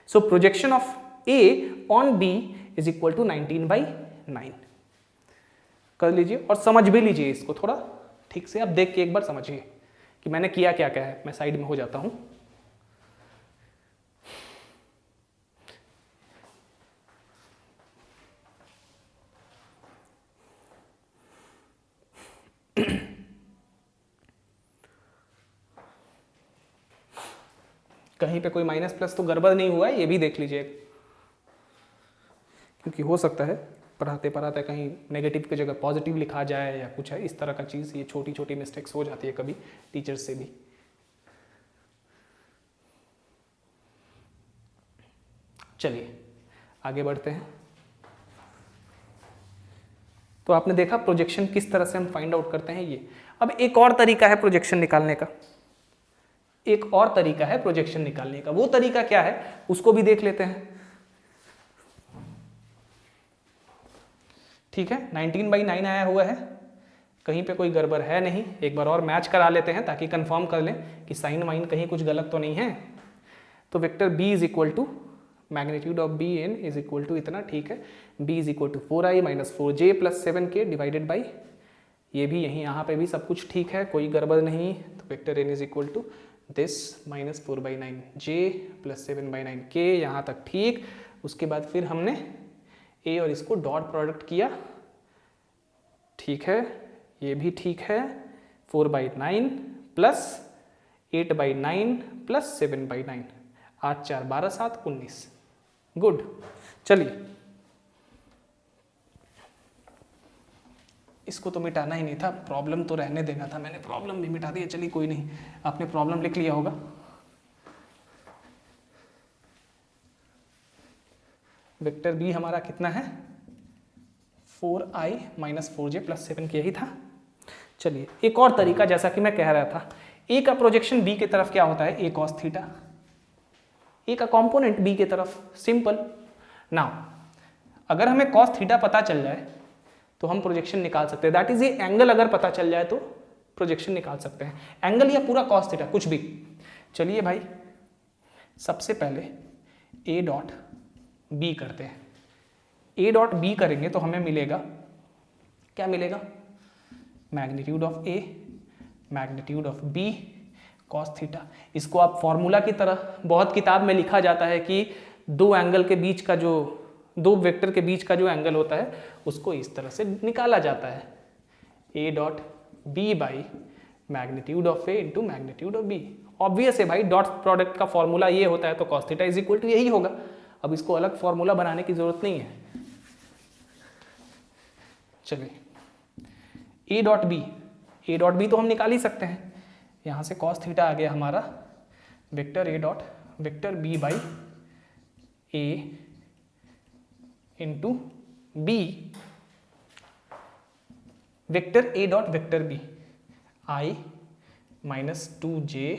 So projection of a on b is equal to 19/9। कर लीजिए और समझ भी लीजिए इसको थोड़ा ठीक से, आप देख के एक बार समझिए कि मैंने किया क्या क्या है। मैं साइड में हो जाता हूं। कहीं पे कोई माइनस प्लस तो गड़बड़ नहीं हुआ है, ये भी देख लीजिए, क्योंकि हो सकता है पढ़ाते पढ़ाते कहीं नेगेटिव की जगह पॉजिटिव लिखा जाए या कुछ है इस तरह का चीज़। ये छोटी छोटी मिस्टेक्स हो जाती है कभी टीचर्स से भी। चलिए आगे बढ़ते हैं। तो आपने देखा प्रोजेक्शन किस तरह से हम फाइंड आउट करते हैं ये। अब एक और तरीका है प्रोजेक्शन निकालने का, एक और तरीका है प्रोजेक्शन निकालने का। वो तरीका क्या है उसको भी देख लेते हैं। ठीक है, 19/9 आया हुआ है, कहीं पे कोई गड़बड़ है नहीं। एक बार और मैच करा लेते हैं ताकि कंफर्म कर लें कि साइन वाइन कहीं कुछ गलत तो नहीं है। तो vector b is equal to magnitude of b n is equal to इतना, ठीक है। b is equal to 4i minus 4j plus 7k divided by, ये भी यहीं यहाँ पे भी सब कुछ ठीक है, कोई गड़बड़ नहीं। तो vector n is equal to this minus 4/9j plus 7/9k, यहाँ तक ठीक। उसके बाद फिर हमने a और इसको डॉट प्रोडक्ट किया ठीक है, ये भी ठीक है। 4/9 प्लस 8/9 प्लस 7/9, 8 4 12 7 19। गुड। चलिए, इसको तो मिटाना ही नहीं था, प्रॉब्लम तो रहने देना था, मैंने प्रॉब्लम भी मिटा दी है। चलिए कोई नहीं, आपने प्रॉब्लम लिख लिया होगा। वेक्टर बी हमारा कितना है, 4i - 4j + 7 के, यही था। चलिए एक और तरीका, जैसा कि मैं कह रहा था, ए का प्रोजेक्शन बी की तरफ क्या होता है, a cos थीटा, ए का कॉम्पोनेंट बी की तरफ, सिंपल। नाउ अगर हमें cos थीटा पता चल जाए तो हम प्रोजेक्शन निकाल सकते हैं, दैट इज ये एंगल अगर पता चल जाए तो प्रोजेक्शन निकाल सकते हैं, एंगल या पूरा cos थीटा कुछ भी। चलिए भाई, सबसे पहले a डॉट बी करते हैं। a डॉट बी करेंगे तो हमें मिलेगा, क्या मिलेगा, magnitude of a magnitude of b cos theta. इसको आप फॉर्मूला की तरह, बहुत किताब में लिखा जाता है कि दो एंगल के बीच का जो, दो वेक्टर के बीच का जो एंगल होता है उसको इस तरह से निकाला जाता है, a dot B by magnitude of a into magnitude of b। Obvious है भाई, डॉट प्रोडक्ट का फॉर्मूला ये होता है तो cos theta is equal to यही होगा। अब इसको अलग फॉर्मूला बनाने की जरूरत नहीं है। चलिए, a डॉट बी तो हम निकाल ही सकते हैं, यहाँ से cos थीटा आ गया हमारा vector a dot vector b by a into b vector a dot vector b i - 2j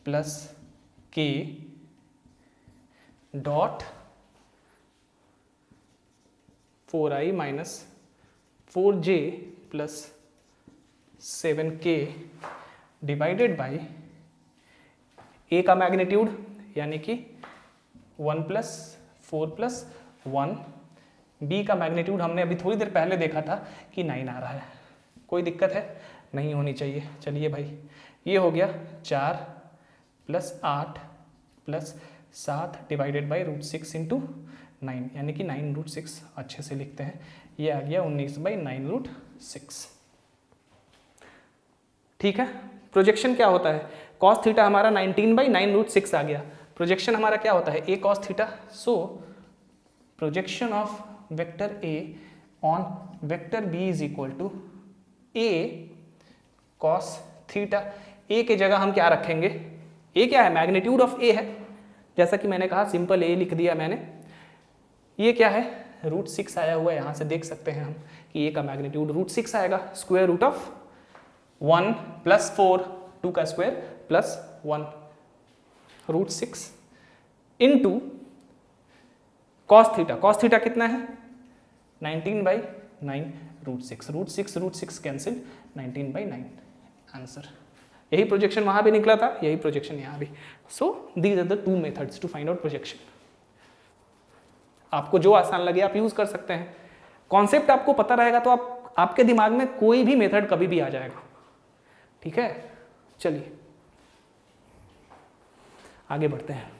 plus k dot 4i - 4j plus 7k divided by a का मैग्नीट्यूड यानी कि 1 + 4 + 1, b का मैग्नीट्यूड हमने अभी थोड़ी देर पहले देखा था कि 9 आ रहा है। कोई दिक्कत है, नहीं होनी चाहिए। चलिए भाई, ये हो गया 4 + 8 + 7 डिवाइडेड बाई √6 इंटू 9, यानी कि 9√6 अच्छे से लिखते हैं, ये आ गया 19/9√6। ठीक है, प्रोजेक्शन क्या होता है, cos थीटा हमारा 19/9√6 आ गया। प्रोजेक्शन हमारा क्या होता है, a cos theta. So projection of vector a on vector b is equal to a cos theta. a के जगह हम क्या रखेंगे, a क्या है, मैग्नीट्यूड ऑफ a है, जैसा कि मैंने कहा सिंपल a लिख दिया मैंने। ये क्या है, √6 आया हुआ है, यहाँ से देख सकते हैं हम कि a का मैग्नीट्यूड √6 आएगा, स्क्वायर रूट ऑफ 1 + 4, 2 का square plus 1 √6 into cos theta. cos theta कितना है, 19/9√6, √6 कैंसिल, 19/9 आंसर। यही प्रोजेक्शन वहां भी निकला था, यही प्रोजेक्शन यहाँ भी। So these are the 2 methods to find out projection. आपको जो आसान लगे आप यूज कर सकते हैं, कॉन्सेप्ट आपको पता रहेगा तो आपके दिमाग में कोई भी मेथड कभी भी आ जाएगा। ठीक है, चलिए आगे बढ़ते हैं।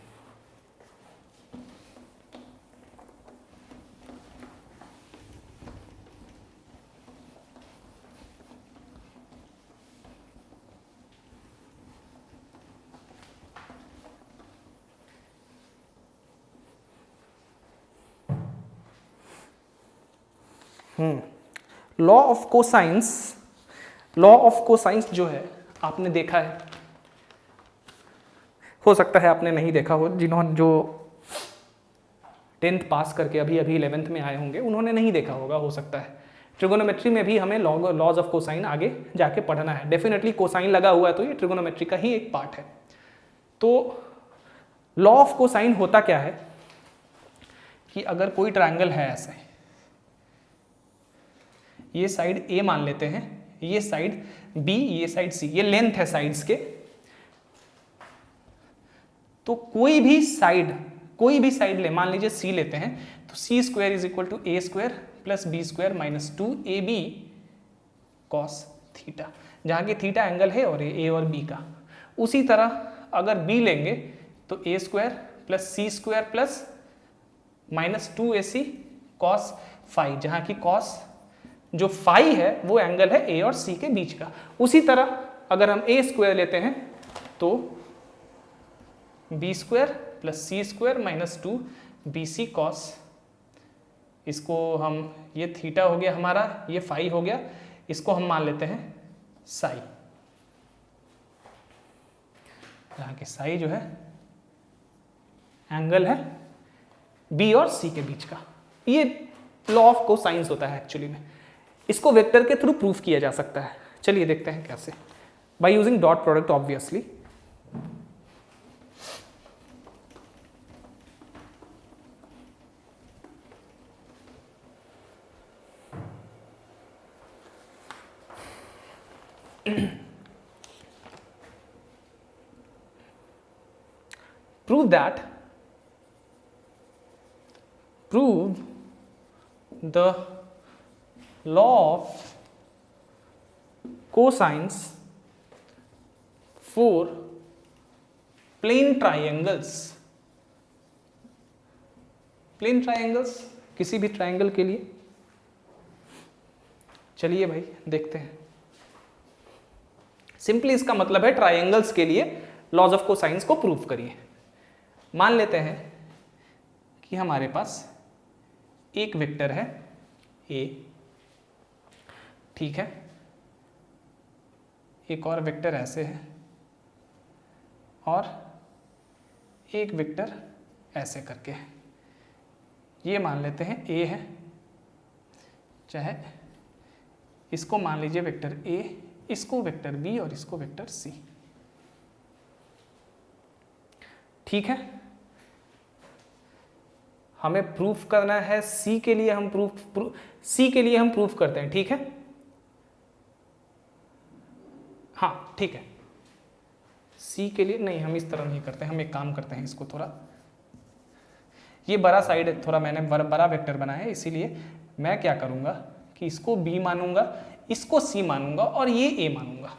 Law of cosines, law of cosines जो है आपने देखा है, हो सकता है आपने नहीं देखा हो, जिन्होंने जो 10th पास करके अभी 11th में आए होंगे उन्होंने नहीं देखा होगा, हो सकता है। ट्रिगोनोमेट्री में भी हमें लॉज ऑफ कोसाइन आगे जाके पढ़ना है, डेफिनेटली कोसाइन लगा हुआ है तो ये ट्रिगोनोमेट्री का ही एक पार्ट है। तो लॉ ऑफ कोसाइन होता क्या है कि अगर कोई ट्रायंगल है ऐसे, ये साइड A मान लेते हैं, ये साइड B, ये साइड C, ये लेंथ है साइड्स के, तो कोई भी साइड ले, मान लीजिए C लेते हैं, तो C² = A² + B² - 2AB cos theta, जहां कि थीटा एंगल है और A और B का। उसी तरह अगर B लेंगे तो A² + C² + -2AC cos phi, जहां की कॉस जो फाई है वो एंगल है ए और सी के बीच का। उसी तरह अगर हम ए स्क्वायर लेते हैं तो B square plus C square minus 2 B C cos, इसको हम, ये थीटा हो गया हमारा, ये फाई हो गया, इसको हम मान लेते हैं साई, जहां की साई जो है एंगल है बी और सी के बीच का। ये लॉ ऑफ कोसाइंस होता है एक्चुअली में। इसको वेक्टर के थ्रू प्रूफ किया जा सकता है। चलिए देखते हैं कैसे, by using dot product obviously. prove the law of cosines for plane triangles। Plane triangles, किसी भी ट्राइंगल के लिए। चलिए भाई देखते हैं। सिंपली इसका मतलब है ट्राइंगल्स के लिए लॉज ऑफ कोसाइंस को प्रूव करिए। मान लेते हैं कि हमारे पास एक वेक्टर है ए, ठीक है, एक और वेक्टर ऐसे है और एक वेक्टर ऐसे करके है। ये मान लेते हैं ए है, चाहे इसको मान लीजिए वेक्टर ए, इसको वेक्टर बी और इसको वेक्टर सी, ठीक है। हमें प्रूफ करना है सी के लिए, हम सी के लिए हम प्रूफ करते हैं, ठीक है। हाँ ठीक है, सी के लिए नहीं, हम इस तरह नहीं करते, हम एक काम करते हैं, इसको थोड़ा, ये बड़ा साइड है, थोड़ा मैंने बड़ा वेक्टर बनाया है, इसीलिए मैं क्या करूंगा कि इसको बी मानूंगा, इसको सी मानूंगा और ये ए मानूंगा,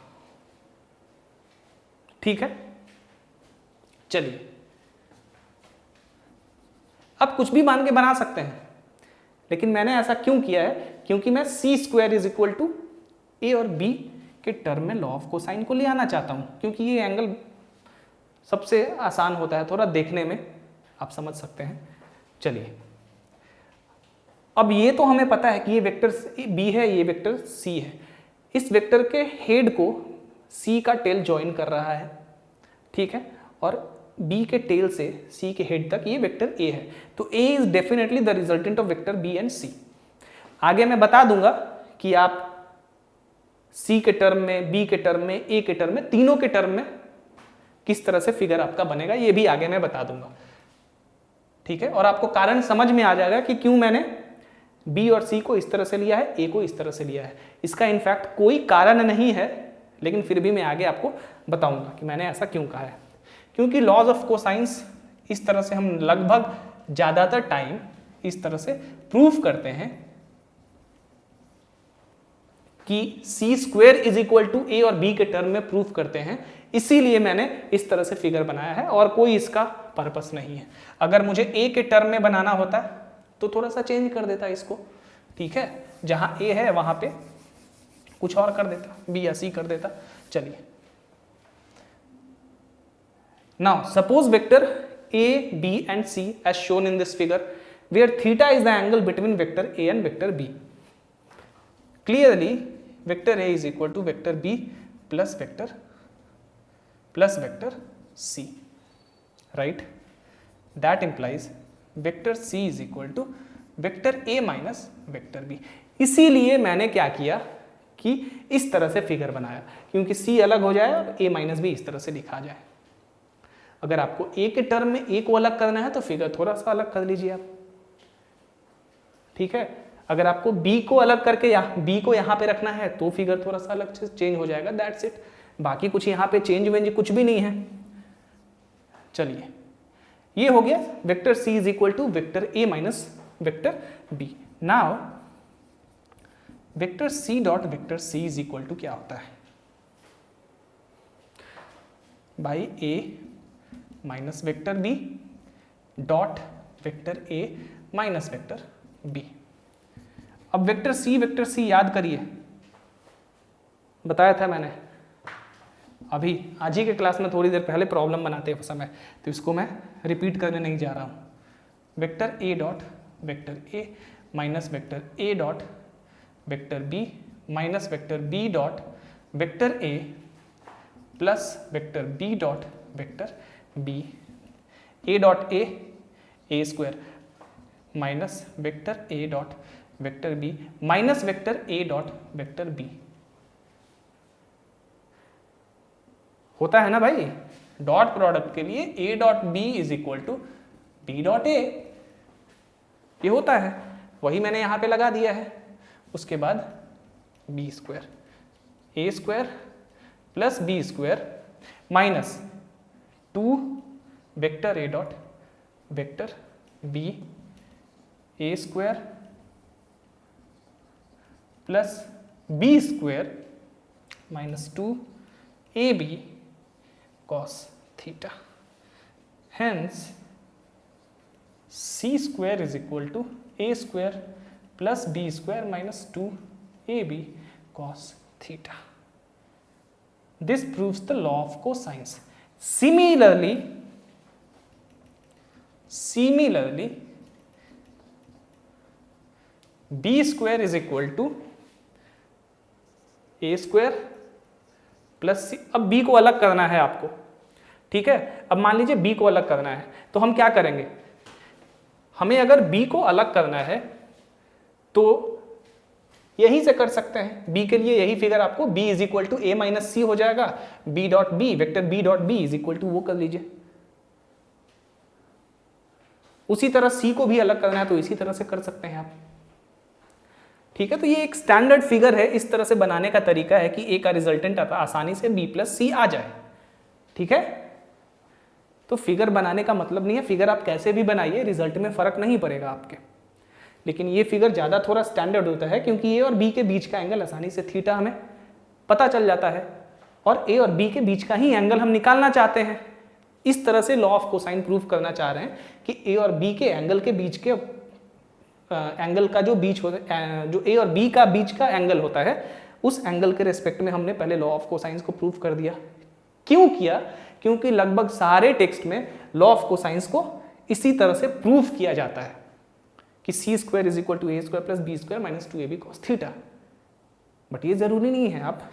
ठीक है। चलिए अब कुछ भी मान के बना सकते हैं, लेकिन मैंने ऐसा क्यों किया है, क्योंकि मैं सी स्क्वायर इज इक्वल टू ए और बी के टर्म में लॉ ऑफ कोसाइन को ले आना चाहता हूं, क्योंकि ये एंगल सबसे आसान होता है थोड़ा देखने में, आप समझ सकते हैं। चलिए अब ये तो हमें पता है कि ये वेक्टर बी है, ये वेक्टर सी है, इस वेक्टर के हेड को सी का टेल ज्वाइन कर रहा है, ठीक है, और बी के टेल से सी के हेड तक ये वेक्टर ए है, तो A is definitely the resultant of vector B and C. आगे मैं बता दूंगा कि आप सी के टर्म में, बी के टर्म में, ए के टर्म में, तीनों के टर्म में किस तरह से फिगर आपका बनेगा, ये भी आगे मैं बता दूंगा, ठीक है। और आपको कारण समझ में आ जाएगा कि क्यों मैंने बी और सी को इस तरह से लिया है, ए को इस तरह से लिया है। इसका इनफैक्ट कोई कारण नहीं है, लेकिन फिर भी मैं आगे आपको बताऊंगा कि मैंने ऐसा क्यों कहा है। क्योंकि लॉज ऑफ कोसाइंस इस तरह से हम लगभग ज्यादातर टाइम इस तरह से प्रूफ करते हैं कि C square is equal to ए और बी के टर्म में प्रूफ करते हैं, इसीलिए मैंने इस तरह से फिगर बनाया है और कोई इसका पर्पस नहीं है। अगर मुझे ए के टर्म में बनाना होता तो थोड़ा सा चेंज कर देता इसको, ठीक है, जहां ए है वहां पे कुछ और कर देता, बी या सी कर देता। चलिए now suppose vector a, b and c as shown in this figure where theta is the angle between vector a and vector b. Clearly vector a is equal to vector b plus vector c, right? That implies vector c is equal to vector a minus vector b. इसीलिए मैंने क्या किया कि इस तरह से figure बनाया, क्योंकि c अलग हो जाए और a माइनस b इस तरह से लिखा जाए। अगर आपको a के टर्म में a को अलग करना है तो फिगर थोड़ा सा अलग कर लीजिए आप, ठीक है। अगर आपको b को अलग करके b को यहाँ पे रखना है तो फिगर थोड़ा सा अलग से चेंज हो जाएगा, दैट्स इट। बाकी कुछ यहाँ पे चेंज वेंज कुछ भी नहीं है। चलिए ये हो गया vector c is equal to vector a minus vector b। Now vector c dot vector c is equal to क्या होता है, by a minus vector b dot vector a minus vector B. अब वेक्टर सी याद करिए, बताया था मैंने अभी आज ही के क्लास में थोड़ी देर पहले प्रॉब्लम बनाते समय, तो इसको मैं रिपीट करने नहीं जा रहा हूँ। Vector A dot vector A minus vector A dot vector B minus vector B dot vector A plus vector B dot vector B. A dot A square minus vector A dot vector B minus vector A dot vector B. होता है ना भाई, dot product के लिए A dot B is equal to B dot A, ये होता है, वही मैंने यहां पे लगा दिया है। उसके बाद B square A square plus B square minus 2 vector A dot vector B A square plus B square minus 2 A B cos theta. Hence c square is equal to a square plus b square minus 2ab cos theta. This proves the law of cosines. Similarly, b square is equal to a square plus C. अब b को अलग करना है आपको, ठीक है। अब मान लीजिए b को अलग करना है, तो हम क्या करेंगे, हमें अगर b को अलग करना है तो यहीं से कर सकते हैं। b के लिए यही फिगर आपको b is equal to a minus C हो जाएगा, b dot B vector b dot B is equal to वो कर लीजिए। उसी तरह c को भी अलग करना है तो इसी तरह से कर सकते हैं आप, ठीक है। तो ये एक स्टैंडर्ड फिगर है, इस तरह से बनाने का तरीका है कि a का रिजल्टेंट आसानी से b प्लस सी आ जाए, ठीक है। तो फिगर बनाने का मतलब नहीं है, फिगर आप कैसे भी बनाइए रिजल्ट में फर्क नहीं पड़ेगा आपके, लेकिन ये फिगर ज़्यादा थोड़ा स्टैंडर्ड होता है क्योंकि a और b के बीच का एंगल आसानी से थीटा हमें पता चल जाता है, और a और b के बीच का ही एंगल हम निकालना चाहते हैं। इस तरह से लॉ ऑफ कोसाइन प्रूव करना चाह रहे हैं कि a और b के एंगल के बीच के एंगल का जो बीच होता है, जो ए और बी का बीच का एंगल होता है, उस एंगल के रिस्पेक्ट में हमने पहले लॉ ऑफ कोसाइंस को प्रूव कर दिया। क्यों किया? क्योंकि लगभग सारे टेक्स्ट में लॉ ऑफ कोसाइंस को इसी तरह से प्रूव किया जाता है कि C square is equal to A square plus B square minus 2ab cos theta. But ये जरूरी नहीं है, आप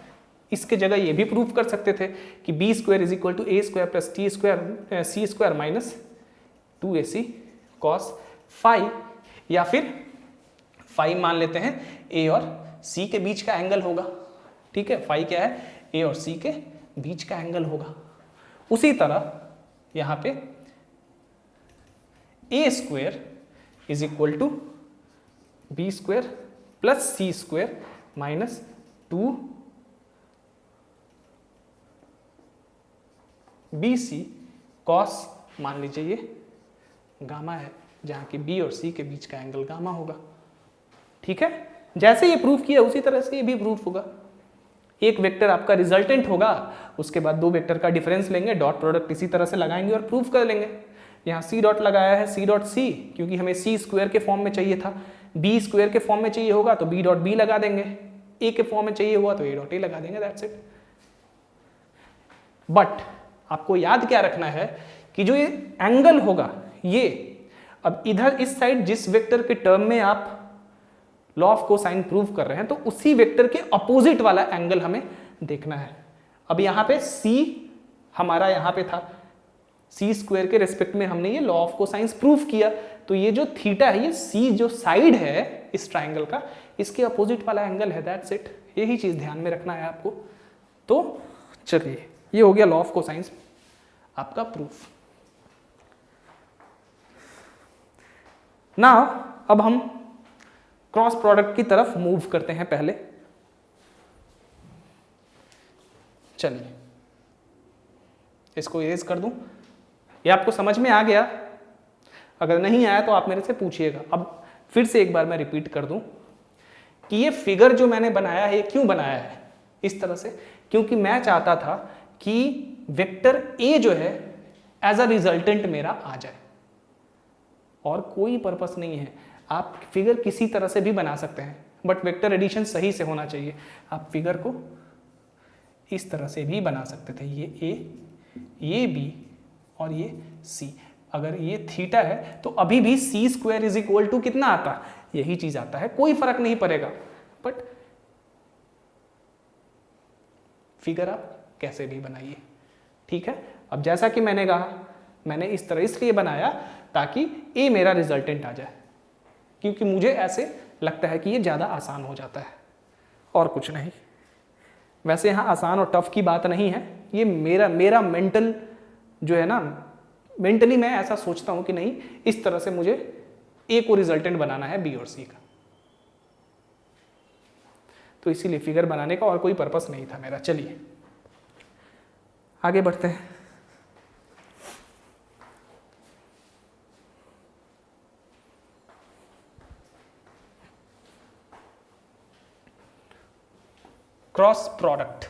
इसके जगह ये भी प्रूव कर सकते थे कि B square is equal to A square plus T square C square minus 2ac cos phi, या फिर फाई मान लेते हैं ए और सी के बीच का एंगल होगा, ठीक है। फाई क्या है? ए और सी के बीच का एंगल होगा। उसी तरह यहां पे A square is equal to B square plus C square minus 2 BC cos, मान लीजिए ये गामा है, जहां कि B और C के बीच का एंगल गामा होगा, ठीक है। जैसे ये प्रूफ किया उसी तरह से ये भी प्रूफ होगा। एक वेक्टर आपका रिजल्टेंट होगा, उसके बाद दो वेक्टर का डिफरेंस लेंगे, डॉट प्रोडक्ट इसी तरह से लगाएंगे और प्रूफ कर लेंगे। यहाँ C डॉट लगाया है, C डॉट C, क्योंकि हमें C स्क्वायर के फॉर्म में चाहिए था, B स्क्वायर के फॉर्म में चाहिए होगा तो B डॉट B लगा देंगे, A के फॉर्म में चाहिए हुआ तो A डॉट A लगा देंगे, दैट्स इट। बट आपको याद क्या रखना है कि जो ये एंगल होगा, ये अब इधर इस साइड जिस वेक्टर के टर्म में आप लॉ ऑफ कोसाइन प्रूव कर रहे हैं, तो उसी वेक्टर के अपोजिट वाला एंगल हमें देखना है। अब यहाँ पे C हमारा यहाँ पे था, C स्क्वायर के रेस्पेक्ट में हमने ये लॉ ऑफ कोसाइंस प्रूव किया, तो ये जो थीटा है, ये C जो साइड है इस ट्राइंगल का, इसके अपोजिट वाला एंगल है, दैट्स इट। यही चीज ध्यान में रखना है आपको। तो चलिए, ये हो गया लॉ ऑफ कोसाइंस आपका प्रूफ। ना अब हम क्रॉस प्रोडक्ट की तरफ मूव करते हैं। पहले चलिए इसको इरेज कर दूं। ये आपको समझ में आ गया? अगर नहीं आया तो आप मेरे से पूछिएगा। अब फिर से एक बार मैं रिपीट कर दूं कि ये फिगर जो मैंने बनाया है, ये क्यों बनाया है इस तरह से? क्योंकि मैं चाहता था कि वेक्टर ए जो है एज अ रिजल्टेंट मेरा आ जाए, और कोई पर्पस नहीं है। आप फिगर किसी तरह से भी बना सकते हैं, बट वेक्टर एडिशन सही से होना चाहिए। आप फिगर को इस तरह से भी बना सकते थे, ये ए, ये बी और ये सी। अगर ये थीटा है तो अभी भी सी स्क्वायर इज इक्वल टू कितना आता है, यही चीज आता है, कोई फर्क नहीं पड़ेगा। बट फिगर आप कैसे भी बनाइए, ठीक है। अब जैसा कि मैंने कहा, मैंने इस तरह इसलिए बनाया ताकि ए मेरा रिजल्टेंट आ जाए, क्योंकि मुझे ऐसे लगता है कि ये ज़्यादा आसान हो जाता है, और कुछ नहीं। वैसे यहाँ आसान और टफ की बात नहीं है, ये मेरा मेंटल जो है ना, मेंटली मैं ऐसा सोचता हूँ कि नहीं, इस तरह से मुझे ए को रिजल्टेंट बनाना है बी और सी का, तो इसीलिए फिगर बनाने का और कोई पर्पस नहीं था मेरा। चलिए आगे बढ़ते हैं। Cross product.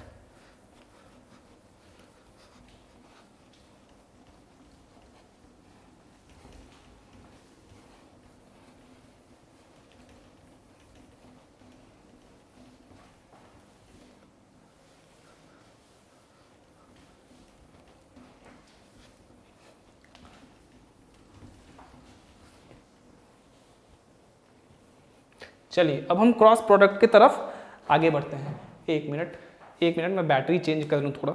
चलिए अब हम क्रॉस प्रोडक्ट की तरफ आगे बढ़ते हैं। एक मिनट मैं बैटरी चेंज कर लूँ थोड़ा,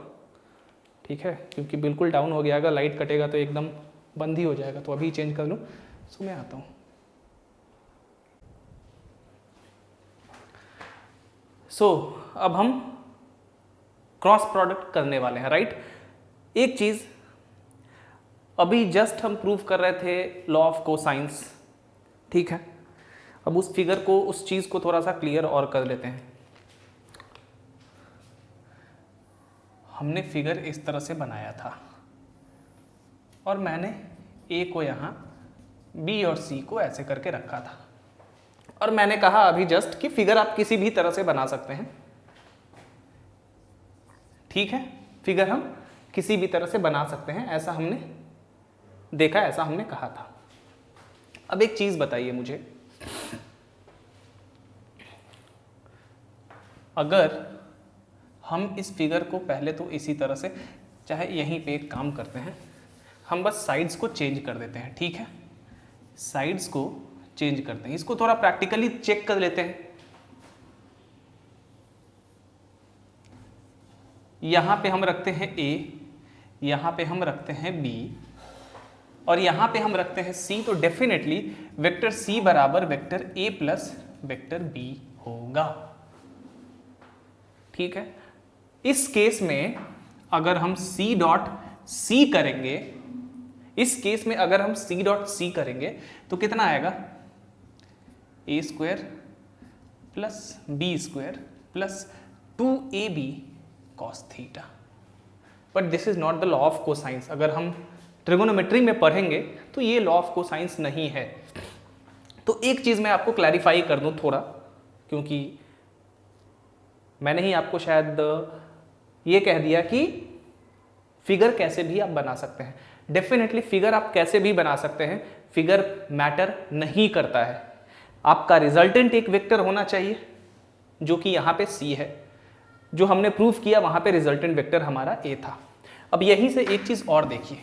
ठीक है, क्योंकि बिल्कुल डाउन हो गया, अगर लाइट कटेगा तो एकदम बंद ही हो जाएगा, तो अभी चेंज कर लूँ। सो मैं आता हूँ। अब हम क्रॉस प्रोडक्ट करने वाले हैं, राइट। एक चीज़ अभी जस्ट हम प्रूव कर रहे थे लॉ ऑफ कोसाइंस, ठीक है। अब उस फिगर को, उस चीज़ को थोड़ा सा क्लियर और कर लेते हैं। हमने फिगर इस तरह से बनाया था और मैंने ए को यहाँ, बी और सी को ऐसे करके रखा था, और मैंने कहा अभी जस्ट कि फिगर आप किसी भी तरह से बना सकते हैं, ठीक है। फिगर हम किसी भी तरह से बना सकते हैं, ऐसा हमने देखा, ऐसा हमने कहा था। अब एक चीज़ बताइए मुझे, अगर हम इस फिगर को पहले तो इसी तरह से, चाहे यहीं पे एक काम करते हैं, हम बस साइड्स को चेंज कर देते हैं, ठीक है। साइड्स को चेंज करते हैं, इसको थोड़ा प्रैक्टिकली चेक कर लेते हैं। यहां पे हम रखते हैं ए, यहां पे हम रखते हैं बी, और यहां पे हम रखते हैं सी, तो डेफिनेटली वेक्टर सी बराबर vector A plus vector B होगा, ठीक है। इस केस में अगर हम सी डॉट सी करेंगे, इस केस में अगर हम सी डॉट सी करेंगे तो कितना आएगा, A square plus B square plus 2ab cos theta. But this is not the law of cosines. अगर हम ट्रिगोनोमेट्री में पढ़ेंगे तो ये लॉ ऑफ कोसाइंस नहीं है। तो एक चीज मैं आपको क्लैरिफाई कर दूं थोड़ा, क्योंकि मैंने ही आपको शायद ये कह दिया कि फिगर कैसे भी आप बना सकते हैं। डेफिनेटली फिगर आप कैसे भी बना सकते हैं, फिगर मैटर नहीं करता है। आपका रिजल्टेंट एक वेक्टर होना चाहिए, जो कि यहाँ पे सी है, जो हमने प्रूफ किया वहाँ पे रिजल्टेंट वेक्टर हमारा ए था। अब यहीं से एक चीज़ और देखिए,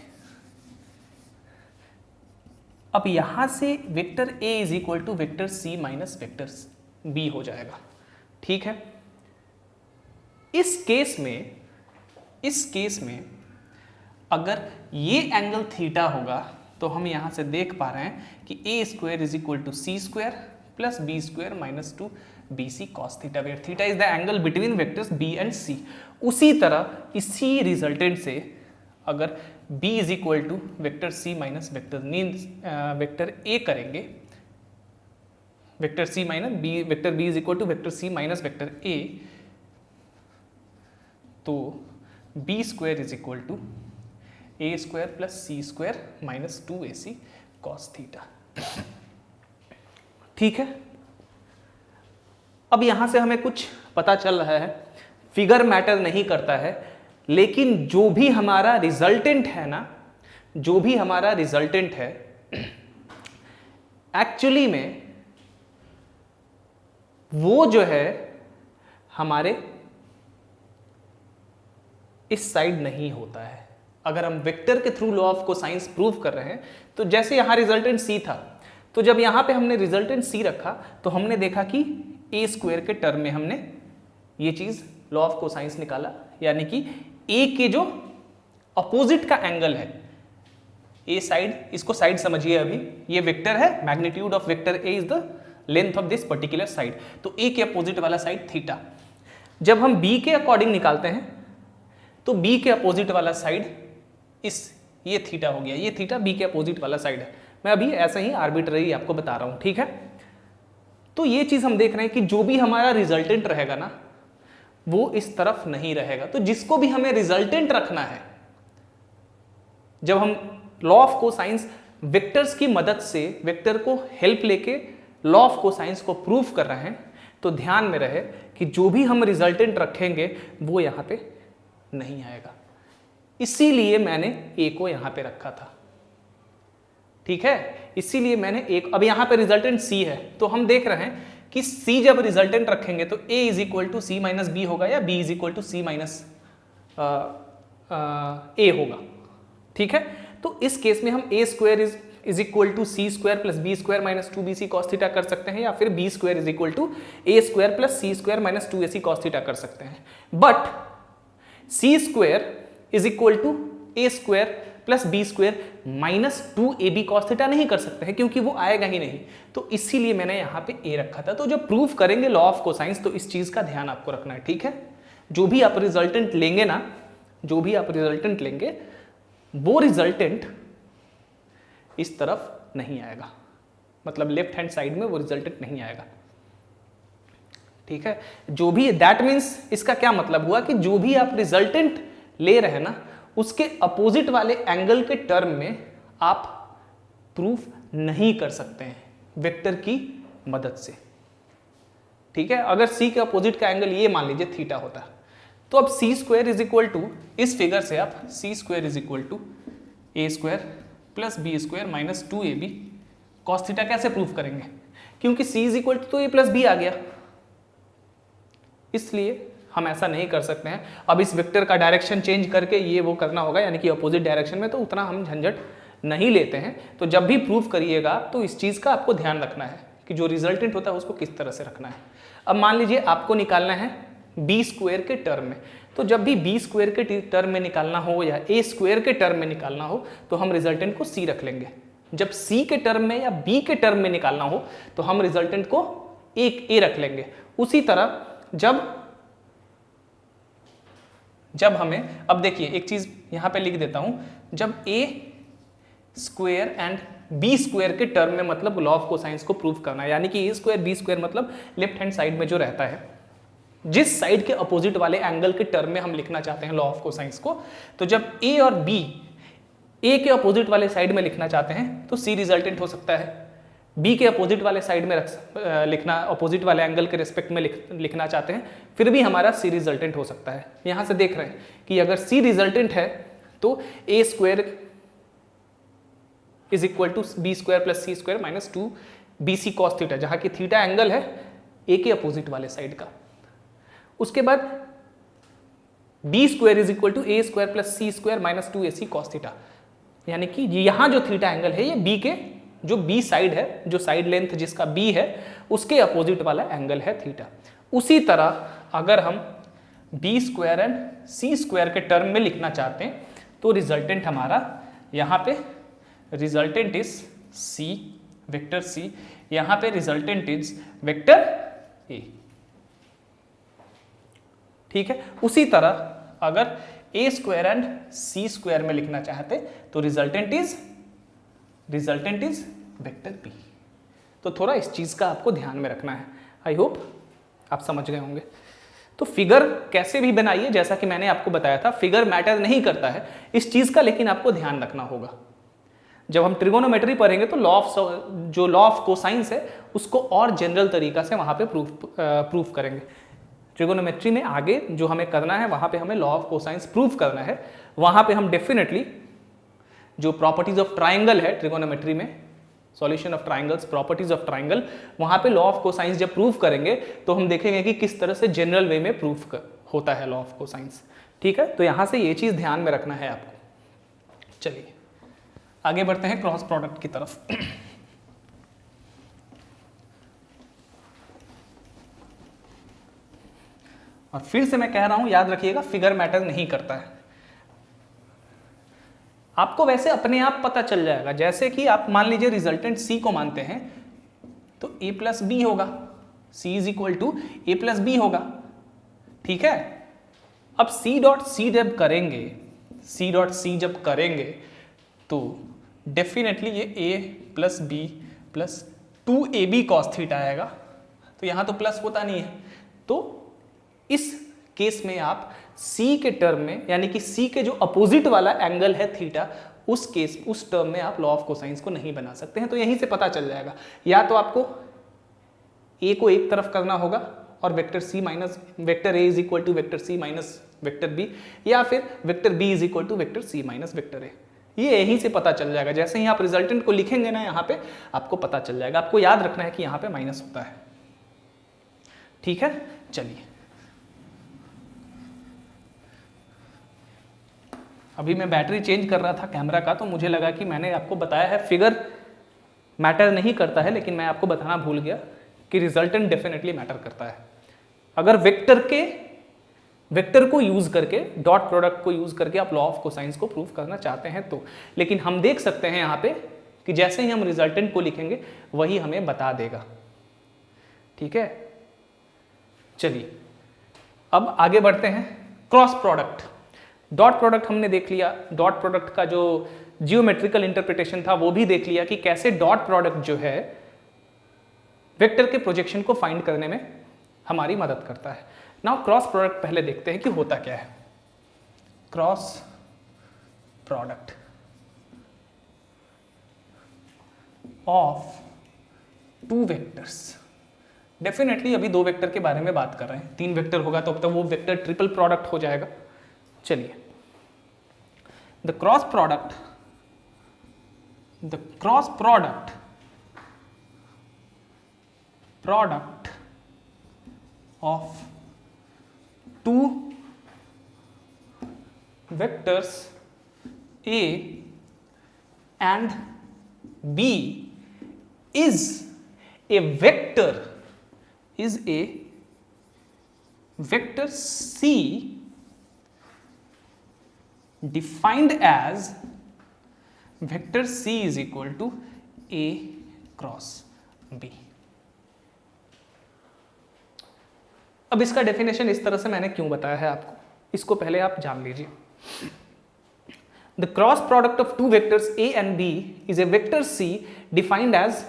अब यहाँ से vector A is equal to vector C minus vector B हो जाएगा, ठीक है। इस केस में अगर ये एंगल थीटा होगा तो हम यहाँ से देख पा रहे हैं कि A square is equal to C square plus B square minus 2 BC cos theta, where theta is the angle between vectors B and C। उसी तरह इसी रिजल्टेंट से अगर B is equal to vector C minus vector A करेंगे, vector C minus B, vector B is equal to vector C minus vector A, तो B square is equal to A square plus C square minus 2AC cos theta, ठीक है। अब यहां से हमें कुछ पता चल रहा है, फिगर मैटर नहीं करता है, लेकिन जो भी हमारा रिजल्टेंट है ना, जो भी हमारा रिजल्टेंट है, एक्चुअली में वो जो है हमारे इस साइड नहीं होता है। अगर हम वेक्टर के through law of cosines prove कर रहे हैं, तो जैसे यहां रिजल्टेंट सी था, तो जब यहां पे हमने रिजल्टेंट सी रखा तो हमने देखा कि ए स्क्वायर के टर्म में हमने ये चीज लॉ ऑफ कोसाइंस निकाला, यानी कि ए के जो अपोजिट का एंगल है, ए साइड, इसको साइड समझिए अभी, ये वेक्टर है, magnitude of vector A is the length of this particular side, तो ए के अपोजिट वाला साइड थीटा। जब हम बी के अकॉर्डिंग निकालते हैं तो बी के अपोजिट वाला साइड ये थीटा हो गया, ये थीटा बी के अपोजिट वाला साइड है। मैं अभी ऐसे ही आर्बिट्ररी आपको बता रहा हूं, ठीक है। तो ये चीज हम देख रहे हैं कि जो भी हमारा रिजल्टेंट रहेगा ना, वो इस तरफ नहीं रहेगा। तो जिसको भी हमें रिजल्टेंट रखना है, जब हम लॉ ऑफ कोसाइंस वेक्टर्स की मदद से, वेक्टर को हेल्प लेके लॉ ऑफ कोसाइंस को प्रूव कर रहे हैं, तो ध्यान में रहे कि जो भी हम रिजल्टेंट रखेंगे वो यहां पे नहीं आएगा। इसीलिए मैंने ए को यहां पे रखा था, ठीक है। इसीलिए मैंने एक, अब यहां पे रिजल्टेंट सी है, तो हम देख रहे हैं कि सी जब रिजल्टेंट रखेंगे तो A is equal to C minus B होगा, या B is equal to C minus A होगा, ठीक है। तो इस केस में हम A square is equal to C square plus B square minus 2bc cos theta कर सकते हैं, या फिर B square is equal to A square plus C square minus 2ac cos theta कर सकते हैं। But C square is equal to A square plus B square minus 2ab cos theta नहीं कर सकते हैं, क्योंकि वो आएगा ही नहीं। तो इसीलिए मैंने यहां पे ए रखा था। तो जब प्रूफ करेंगे लॉ ऑफ कोसाइंस, तो इस चीज का ध्यान आपको रखना है, ठीक है। जो भी आप रिजल्टेंट लेंगे ना, जो भी आप रिजल्टेंट लेंगे, वो रिजल्टेंट इस तरफ नहीं आएगा, मतलब लेफ्ट हैंड साइड में वो रिजल्टेंट नहीं आएगा, ठीक है। जो भी, दैट मीन्स इसका क्या मतलब हुआ कि जो भी आप रिजल्टेंट ले रहे हैं ना, उसके अपोजिट वाले एंगल के टर्म में आप प्रूफ नहीं कर सकते हैं वेक्टर की मदद से, ठीक है। अगर सी के अपोजिट का एंगल ये मान लीजिए थीटा होता है, तो अब C square is equal to, इस फिगर से आप C square is equal to A square plus B square minus 2ab cos theta कैसे प्रूफ करेंगे, क्योंकि C is equal to A plus B आ गया, इसलिए हम ऐसा नहीं कर सकते हैं। अब इस वेक्टर का डायरेक्शन चेंज करके ये वो करना होगा, यानी कि अपोजिट डायरेक्शन में, तो उतना हम झंझट नहीं लेते हैं। तो जब भी प्रूफ करिएगा तो इस चीज़ का आपको ध्यान रखना है कि जो रिजल्टेंट होता है उसको किस तरह से रखना है। अब मान लीजिए आपको निकालना है बी स्क्वायर के टर्म में, तो जब भी बी स्क्वायर के टर्म में निकालना हो या ए स्क्वायर के टर्म में निकालना हो, तो हम रिजल्टेंट को सी रख लेंगे। जब सी के टर्म में या बी के टर्म में निकालना हो, तो हम रिजल्टेंट को एक ए रख लेंगे। उसी तरह जब हमें, अब देखिए एक चीज यहां पे लिख देता हूं, जब ए स्क्वायर एंड बी स्क्वायर के टर्म में, मतलब लॉ ऑफ कोसाइंस को प्रूव करना है, यानी कि ए स्क्वायर बी स्क्वायर मतलब लेफ्ट हैंड साइड में जो रहता है, जिस साइड के अपोजिट वाले एंगल के टर्म में हम लिखना चाहते हैं लॉ ऑफ कोसाइंस को, तो जब ए और बी ए के अपोजिट वाले साइड में लिखना चाहते हैं तो सी रिजल्टेंट हो सकता है, बी के अपोजिट वाले साइड में लिखना, अपोजिट वाले एंगल के रिस्पेक्ट में लिखना चाहते हैं, फिर भी हमारा सी रिजल्टेंट हो सकता है। यहां से देख रहे हैं कि अगर सी रिजल्टेंट है तो A square is equal to B square plus C square minus 2bc cos theta, जहां की थीटा एंगल है ए के अपोजिट वाले साइड का। उसके बाद B square is equal to A square plus C square minus 2ac cos theta, यानी कि यहां जो थीटा एंगल है ये बी के, जो बी साइड है, जो साइड लेंथ जिसका बी है, उसके अपोजिट वाला एंगल है थीटा। उसी तरह अगर हम B square and C square के टर्म में लिखना चाहते हैं, तो रिजल्टेंट हमारा यहाँ पे resultant is C, vector C, यहाँ पे रिजल्टेंट इज वेक्टर ए, ठीक है। उसी तरह अगर ए स्क्वायर एंड सी स्क्वायर में लिखना चाहते तो रिजल्टेंट इज वेक्टर बी। तो थोड़ा इस चीज का आपको ध्यान में रखना है। आई होप आप समझ गए होंगे। तो फिगर कैसे भी बनाइए, जैसा कि मैंने आपको बताया था, फिगर मैटर नहीं करता है इस चीज का, लेकिन आपको ध्यान रखना होगा। जब हम ट्रिगोनोमेट्री पढ़ेंगे तो जो लॉ ऑफ कोसाइंस है उसको और जनरल तरीका से वहां पे प्रूफ करेंगे। ट्रिगोनोमेट्री में आगे जो हमें करना है, वहां पे हमें लॉ ऑफ कोसाइंस प्रूफ करना है। वहां पे हम डेफिनेटली जो प्रॉपर्टीज ऑफ ट्राइंगल है ट्रिगोनोमेट्री में, solution of triangles, properties of triangle, वहां पे लॉ ऑफ कोसाइंस जब प्रूव करेंगे तो हम देखेंगे कि किस तरह से जनरल वे में प्रूफ होता है लॉ ऑफ कोसाइंस। ठीक है, तो यहां से ये चीज ध्यान में रखना है आपको। चलिए आगे बढ़ते हैं क्रॉस प्रोडक्ट की तरफ। और फिर से मैं कह रहा हूं, याद रखिएगा, फिगर मैटर नहीं करता है। आपको वैसे अपने आप पता चल जाएगा, जैसे कि आप मान लीजिए रिजल्टेंट सी को मानते हैं तो ए प्लस बी होगा, C is equal to A plus B होगा। ठीक है, अब सी डॉट सी जब करेंगे, सी डॉट सी जब करेंगे तो डेफिनेटली ये A plus B plus 2ab cos theta आएगा। तो यहां तो प्लस होता नहीं है, तो इस केस में आप C के टर्म में, यानी कि C के जो अपोजिट वाला एंगल है थीटा, उस टर्म में आप लॉ ऑफ कोसाइंस को नहीं बना सकते हैं। तो यहीं से पता चल जाएगा, या तो आपको A को एक तरफ करना होगा और vector C minus vector A is equal to vector C minus vector B, या फिर vector B is equal to vector C minus vector A। ये यहीं से पता चल जाएगा। जैसे ही आप रिजल्टेंट को लिखेंगे ना, यहाँ पे आपको पता चल जाएगा। आपको याद रखना है कि यहाँ पे माइनस होता है। ठीक है, चलिए अभी मैं बैटरी चेंज कर रहा था कैमरा का, तो मुझे लगा कि मैंने आपको बताया है फिगर मैटर नहीं करता है, लेकिन मैं आपको बताना भूल गया कि रिजल्टेंट डेफिनेटली मैटर करता है। अगर वेक्टर को यूज करके, डॉट प्रोडक्ट को यूज करके आप लॉ ऑफ कोसाइंस को प्रूव करना चाहते हैं तो, लेकिन हम देख सकते हैं यहाँ पे कि जैसे ही हम रिजल्टेंट को लिखेंगे वही हमें बता देगा। ठीक है, चलिए अब आगे बढ़ते हैं। क्रॉस प्रोडक्ट, डॉट प्रोडक्ट हमने देख लिया, डॉट प्रोडक्ट का जो जियोमेट्रिकल इंटरप्रिटेशन था वो भी देख लिया कि कैसे डॉट प्रोडक्ट जो है वेक्टर के प्रोजेक्शन को फाइंड करने में हमारी मदद करता है। नाउ क्रॉस प्रोडक्ट पहले देखते हैं कि होता क्या है। Cross product of two vectors, definitely अभी दो वेक्टर के बारे में बात कर रहे हैं, तीन वेक्टर होगा तो अब तक वो वेक्टर ट्रिपल प्रोडक्ट हो जाएगा। चलिए, the cross product of two vectors A and B is a vector C defined as vector C is equal to A cross B। अब इसका डेफिनेशन इस तरह से मैंने क्यों बताया है आपको, इसको पहले आप जान लीजिए। The cross product of two vectors A and B is a vector C defined as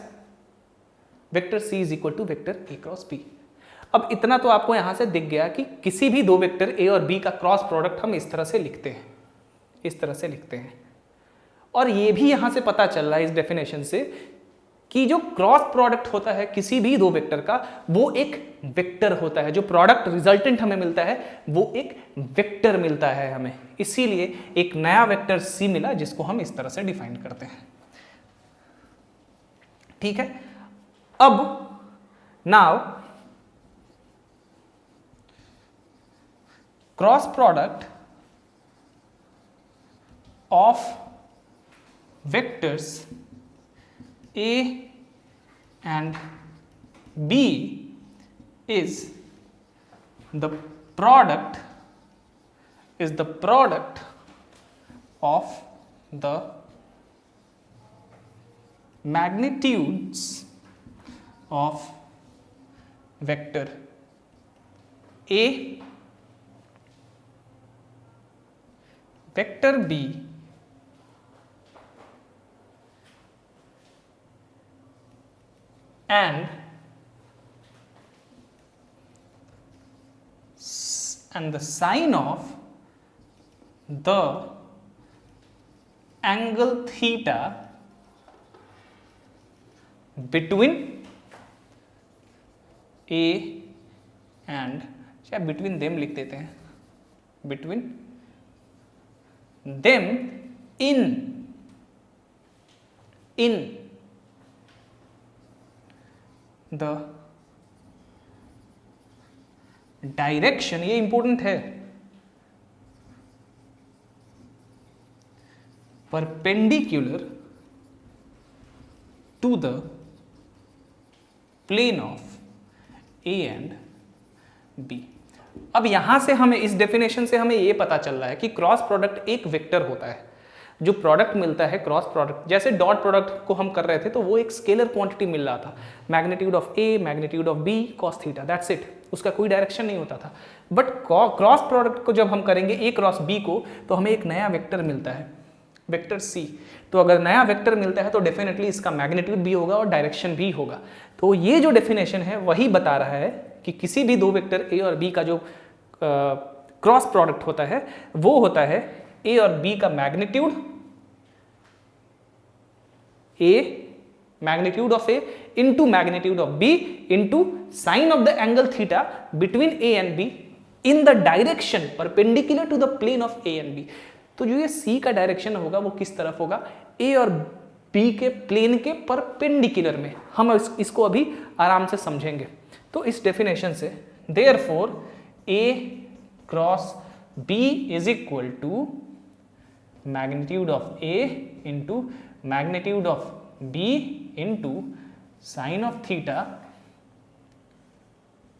vector C is equal to vector A cross B। अब इतना तो आपको यहां से दिख गया कि किसी भी दो वेक्टर A और B का क्रॉस प्रोडक्ट हम इस तरह से लिखते हैं, और ये भी यहां से पता चल रहा है इस डेफिनेशन से कि जो क्रॉस प्रोडक्ट होता है किसी भी दो वेक्टर का, वो एक वेक्टर होता है। जो प्रोडक्ट रिजल्टेंट हमें मिलता है वो एक वेक्टर मिलता है हमें, इसीलिए एक नया वेक्टर C मिला जिसको हम इस तरह से डिफाइन करते हैं। ठीक है, अब now cross product of vectors A and B is the product of the magnitudes of vector A, vector B and the sign of the angle theta between A and, शायद between them लिख देते हैं, between them in the direction, ये important है, perpendicular to the plane of A and B. अब यहां से हमें इस डेफिनेशन से हमें यह पता चल रहा है कि क्रॉस प्रोडक्ट एक वेक्टर होता है। जो प्रोडक्ट मिलता है क्रॉस प्रोडक्ट, जैसे डॉट प्रोडक्ट को हम कर रहे थे तो वो एक स्केलर क्वांटिटी मिल रहा था, magnitude of A magnitude of B cos theta, that's it, उसका कोई डायरेक्शन नहीं होता था। बट क्रॉस प्रोडक्ट को जब हम करेंगे ए क्रॉस बी को, तो हमें एक नया वेक्टर मिलता है, वेक्टर सी। तो अगर नया वेक्टर मिलता है तो डेफिनेटली इसका मैग्नीट्यूड भी होगा और डायरेक्शन भी होगा। तो ये जो डेफिनेशन है वही बता रहा है कि किसी भी दो वेक्टर ए और बी का जो क्रॉस प्रोडक्ट होता है वो होता है ए और बी का magnitude, A magnitude of A into magnitude of B into sine of the angle theta between A and B in the direction perpendicular to the plane of A and B. तो जो ये सी का direction होगा वो किस तरफ होगा, ए और बी के प्लेन के परपेंडिकुलर में। हम इसको अभी आराम से समझेंगे। तो इस डेफिनेशन से therefore A cross B is equal to magnitude of A into magnitude of B into sine of theta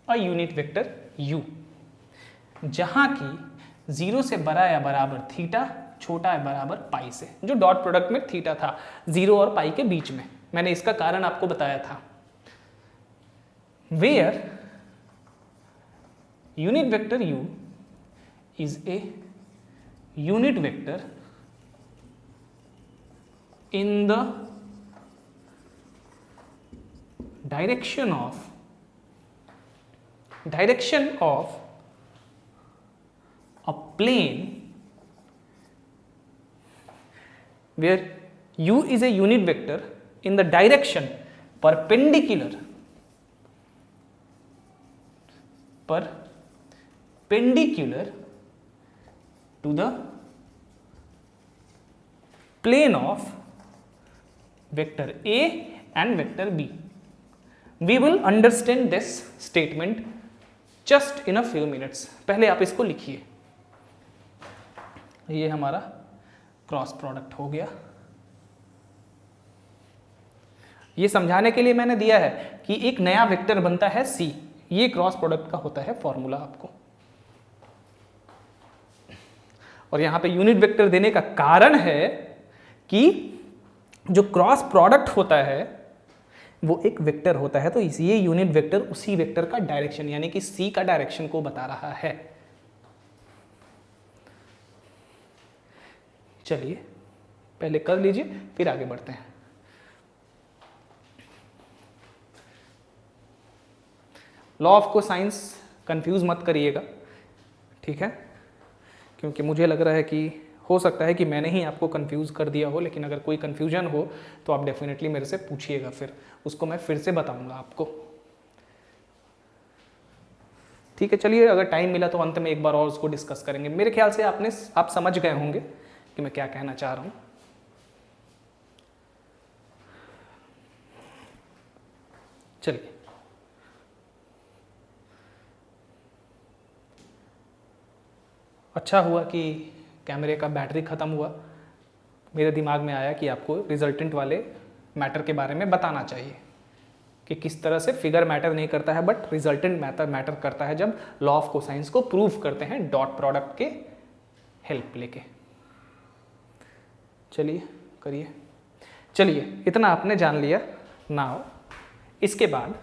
a unit vector u, जहां की 0 से बड़ा या बराबर थीटा, छोटा है बराबर पाई से, जो डॉट प्रोडक्ट में थीटा था 0 और पाई के बीच में। मैंने इसका कारण आपको बताया था। Where unit vector u is a unit vector in the direction of a plane where u is a unit vector in the direction perpendicular to the plane of vector A and vector B. We will understand this statement just in a few minutes. पहले आप इसको लिखिए। ये हमारा cross product हो गया। ये समझाने के लिए मैंने दिया है कि एक नया वेक्टर बनता है C, ये क्रॉस प्रोडक्ट का होता है फॉर्मूला आपको। और यहां पे यूनिट वेक्टर देने का कारण है कि जो क्रॉस प्रोडक्ट होता है वो एक वेक्टर होता है, तो ये यूनिट वेक्टर उसी वेक्टर का डायरेक्शन यानी कि सी का डायरेक्शन को बता रहा है। चलिए पहले कर लीजिए फिर आगे बढ़ते हैं। लॉ ऑफ कोसाइंस कंफ्यूज मत करिएगा, ठीक है, क्योंकि मुझे लग रहा है कि हो सकता है कि मैंने ही आपको कंफ्यूज कर दिया हो, लेकिन अगर कोई कंफ्यूजन हो तो आप डेफिनेटली मेरे से पूछिएगा, फिर उसको मैं फिर से बताऊंगा आपको, ठीक है। चलिए अगर टाइम मिला तो अंत में एक बार और उसको डिस्कस करेंगे। मेरे ख्याल से आप समझ गए होंगे कि मैं क्या कहना चाह रहा हूं। चलिए अच्छा हुआ कि कैमरे का बैटरी ख़त्म हुआ। मेरे दिमाग में आया कि आपको रिजल्टेंट वाले मैटर के बारे में बताना चाहिए कि किस तरह से फिगर मैटर नहीं करता है बट रिजल्टेंट मैटर करता है जब लॉ ऑफ कोसाइंस को प्रूव करते हैं डॉट प्रोडक्ट के हेल्प लेके। चलिए करिए। चलिए इतना आपने जान लिया। नाउ इसके बाद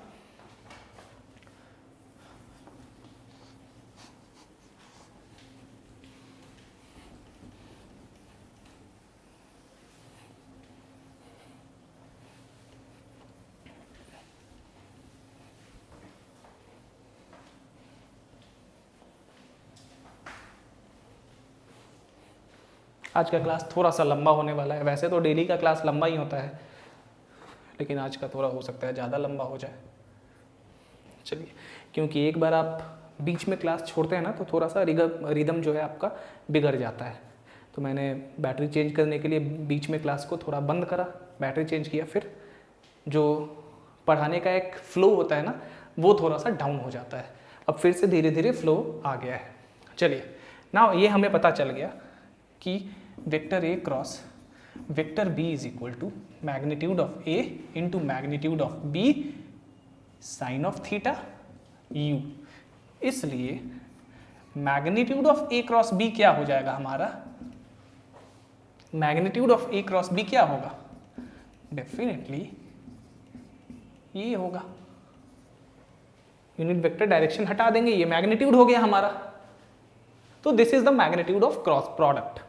आज का क्लास थोड़ा सा लंबा होने वाला है। वैसे तो डेली का क्लास लंबा ही होता है, लेकिन आज का थोड़ा हो सकता है ज़्यादा लंबा हो जाए। चलिए, क्योंकि एक बार आप बीच में क्लास छोड़ते हैं ना तो थोड़ा सा रिदम जो है आपका बिगड़ जाता है। तो मैंने बैटरी चेंज करने के लिए बीच में क्लास को थोड़ा बंद करा, बैटरी चेंज किया, फिर जो पढ़ाने का एक फ्लो होता है ना, वो थोड़ा सा डाउन हो जाता है। अब फिर से धीरे धीरे फ्लो आ गया है। चलिए नाउ ये हमें पता चल गया कि vector A cross vector B is equal to magnitude of A into magnitude of B sine of theta U. इसलिए magnitude of A cross B क्या हो जाएगा हमारा, magnitude of A cross B क्या होगा, डेफिनेटली ये होगा। यूनिट वेक्टर डायरेक्शन हटा देंगे, ये मैग्नीट्यूड हो गया हमारा। तो this is the magnitude of cross product.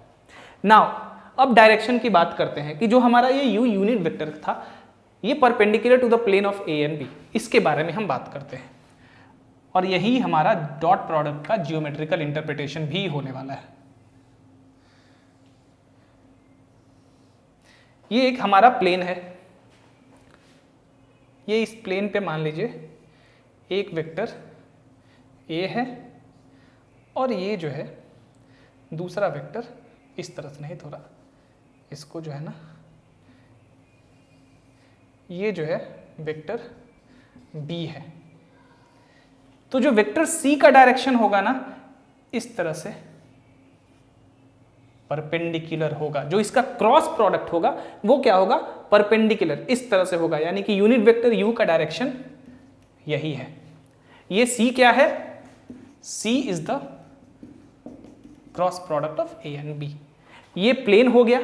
Now अब डायरेक्शन की बात करते हैं कि जो हमारा ये यू यूनिट वेक्टर था, ये perpendicular to the plane of A and B, इसके बारे में हम बात करते हैं। और यही हमारा डॉट प्रोडक्ट का जियोमेट्रिकल इंटरप्रिटेशन भी होने वाला है। ये एक हमारा प्लेन है, ये इस प्लेन पे मान लीजिए एक वेक्टर ए है और ये जो है दूसरा वेक्टर इस तरह से नहीं, थोड़ा इसको जो है ना, ये जो है वेक्टर बी है। तो जो वेक्टर सी का डायरेक्शन होगा ना, इस तरह से परपेंडिकुलर होगा। जो इसका क्रॉस प्रोडक्ट होगा वो क्या होगा, परपेंडिकुलर, इस तरह से होगा। यानी कि यूनिट वेक्टर यू का डायरेक्शन यही है। ये सी क्या है, C is the cross product of A and B. ये प्लेन हो गया,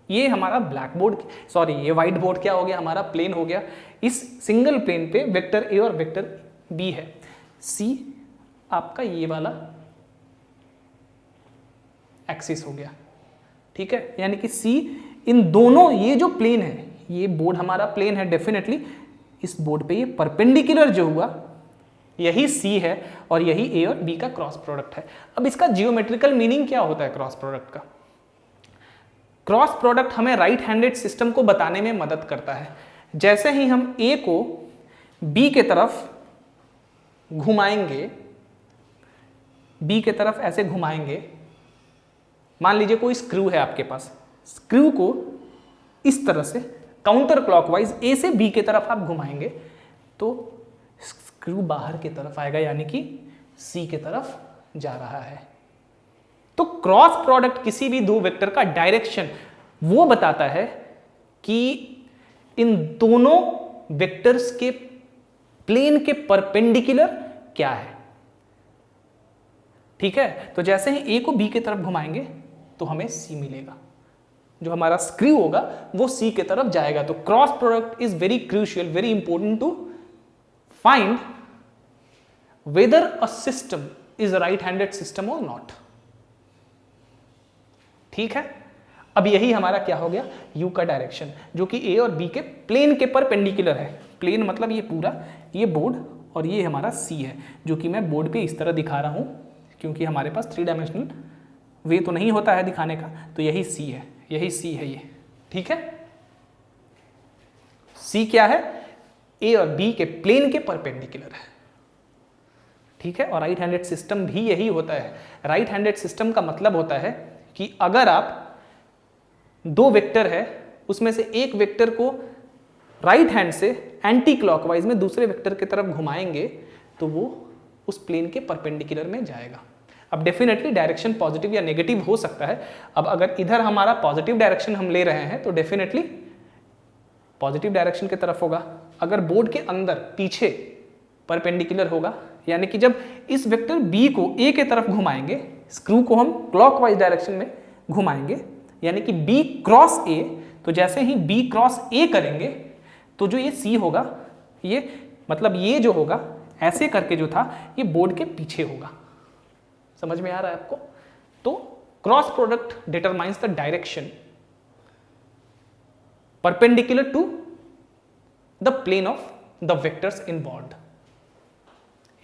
ये हमारा ब्लैक बोर्ड, सॉरी ये व्हाइट बोर्ड क्या हो गया, हमारा प्लेन हो गया। इस सिंगल प्लेन पे वेक्टर ए और वेक्टर बी है। सी आपका ये वाला एक्सिस हो गया, ठीक है। यानी कि सी इन दोनों, ये जो प्लेन है, ये बोर्ड हमारा प्लेन है, डेफिनेटली इस बोर्ड पे ये परपेंडिकुलर जो हुआ यही सी है और यही ए और बी का क्रॉस प्रोडक्ट है। अब इसका जियोमेट्रिकल मीनिंग क्या होता है क्रॉस प्रोडक्ट का? क्रॉस प्रोडक्ट हमें राइट हैंडेड सिस्टम को बताने में मदद करता है। जैसे ही हम ए को बी के तरफ घुमाएंगे, बी के तरफ ऐसे घुमाएंगे, मान लीजिए कोई स्क्रू है आपके पास, स्क्रू को इस तरह से काउंटर क्लॉकवाइज ए से बी के तरफ आप घुमाएंगे तो स्क्रू बाहर की तरफ आएगा, यानी कि सी के तरफ जा रहा है। तो क्रॉस प्रोडक्ट किसी भी दो वेक्टर का डायरेक्शन वो बताता है कि इन दोनों वेक्टर्स के प्लेन के परपेंडिकुलर क्या है, ठीक है। तो जैसे ही ए को बी की तरफ घुमाएंगे तो हमें सी मिलेगा, जो हमारा स्क्रू होगा वो सी की तरफ जाएगा। तो cross product is very crucial, very important to find whether a system is right handed system और नॉट, ठीक है। अब यही हमारा क्या हो गया, यू का डायरेक्शन, जो कि ए और बी के प्लेन के परपेंडिकुलर है। प्लेन मतलब ये पूरा, ये बोर्ड और ये हमारा सी है, जो कि मैं बोर्ड पे इस तरह दिखा रहा हूं क्योंकि हमारे पास 3 डायमेंशनल वे तो नहीं होता है दिखाने का। तो यही सी है, यही सी है ये, ठीक है। सी क्या है, ए और बी के प्लेन के परपेंडिकुलर है, ठीक है। और राइट हैंडेड सिस्टम भी यही होता है। राइट हैंडेड सिस्टम का मतलब होता है कि अगर आप दो वेक्टर है, उसमें से एक वेक्टर को राइट हैंड से एंटी क्लॉकवाइज में दूसरे वेक्टर की तरफ घुमाएंगे तो वो उस प्लेन के परपेंडिकुलर में जाएगा। अब डेफिनेटली डायरेक्शन पॉजिटिव या नेगेटिव हो सकता है। अब अगर इधर हमारा पॉजिटिव डायरेक्शन हम ले रहे हैं तो डेफिनेटली पॉजिटिव डायरेक्शन की तरफ होगा। अगर बोर्ड के अंदर पीछे परपेंडिकुलर होगा, यानी कि जब इस वेक्टर बी को ए के तरफ घुमाएंगे, स्क्रू को हम क्लॉकवाइज डायरेक्शन में घुमाएंगे, यानी कि बी क्रॉस ए, तो जैसे ही बी क्रॉस ए करेंगे तो जो ये सी होगा, ये मतलब ये जो होगा ऐसे करके जो था ये बोर्ड के पीछे होगा। समझ में आ रहा है आपको? तो cross product determines the direction perpendicular to the plane of the vectors involved.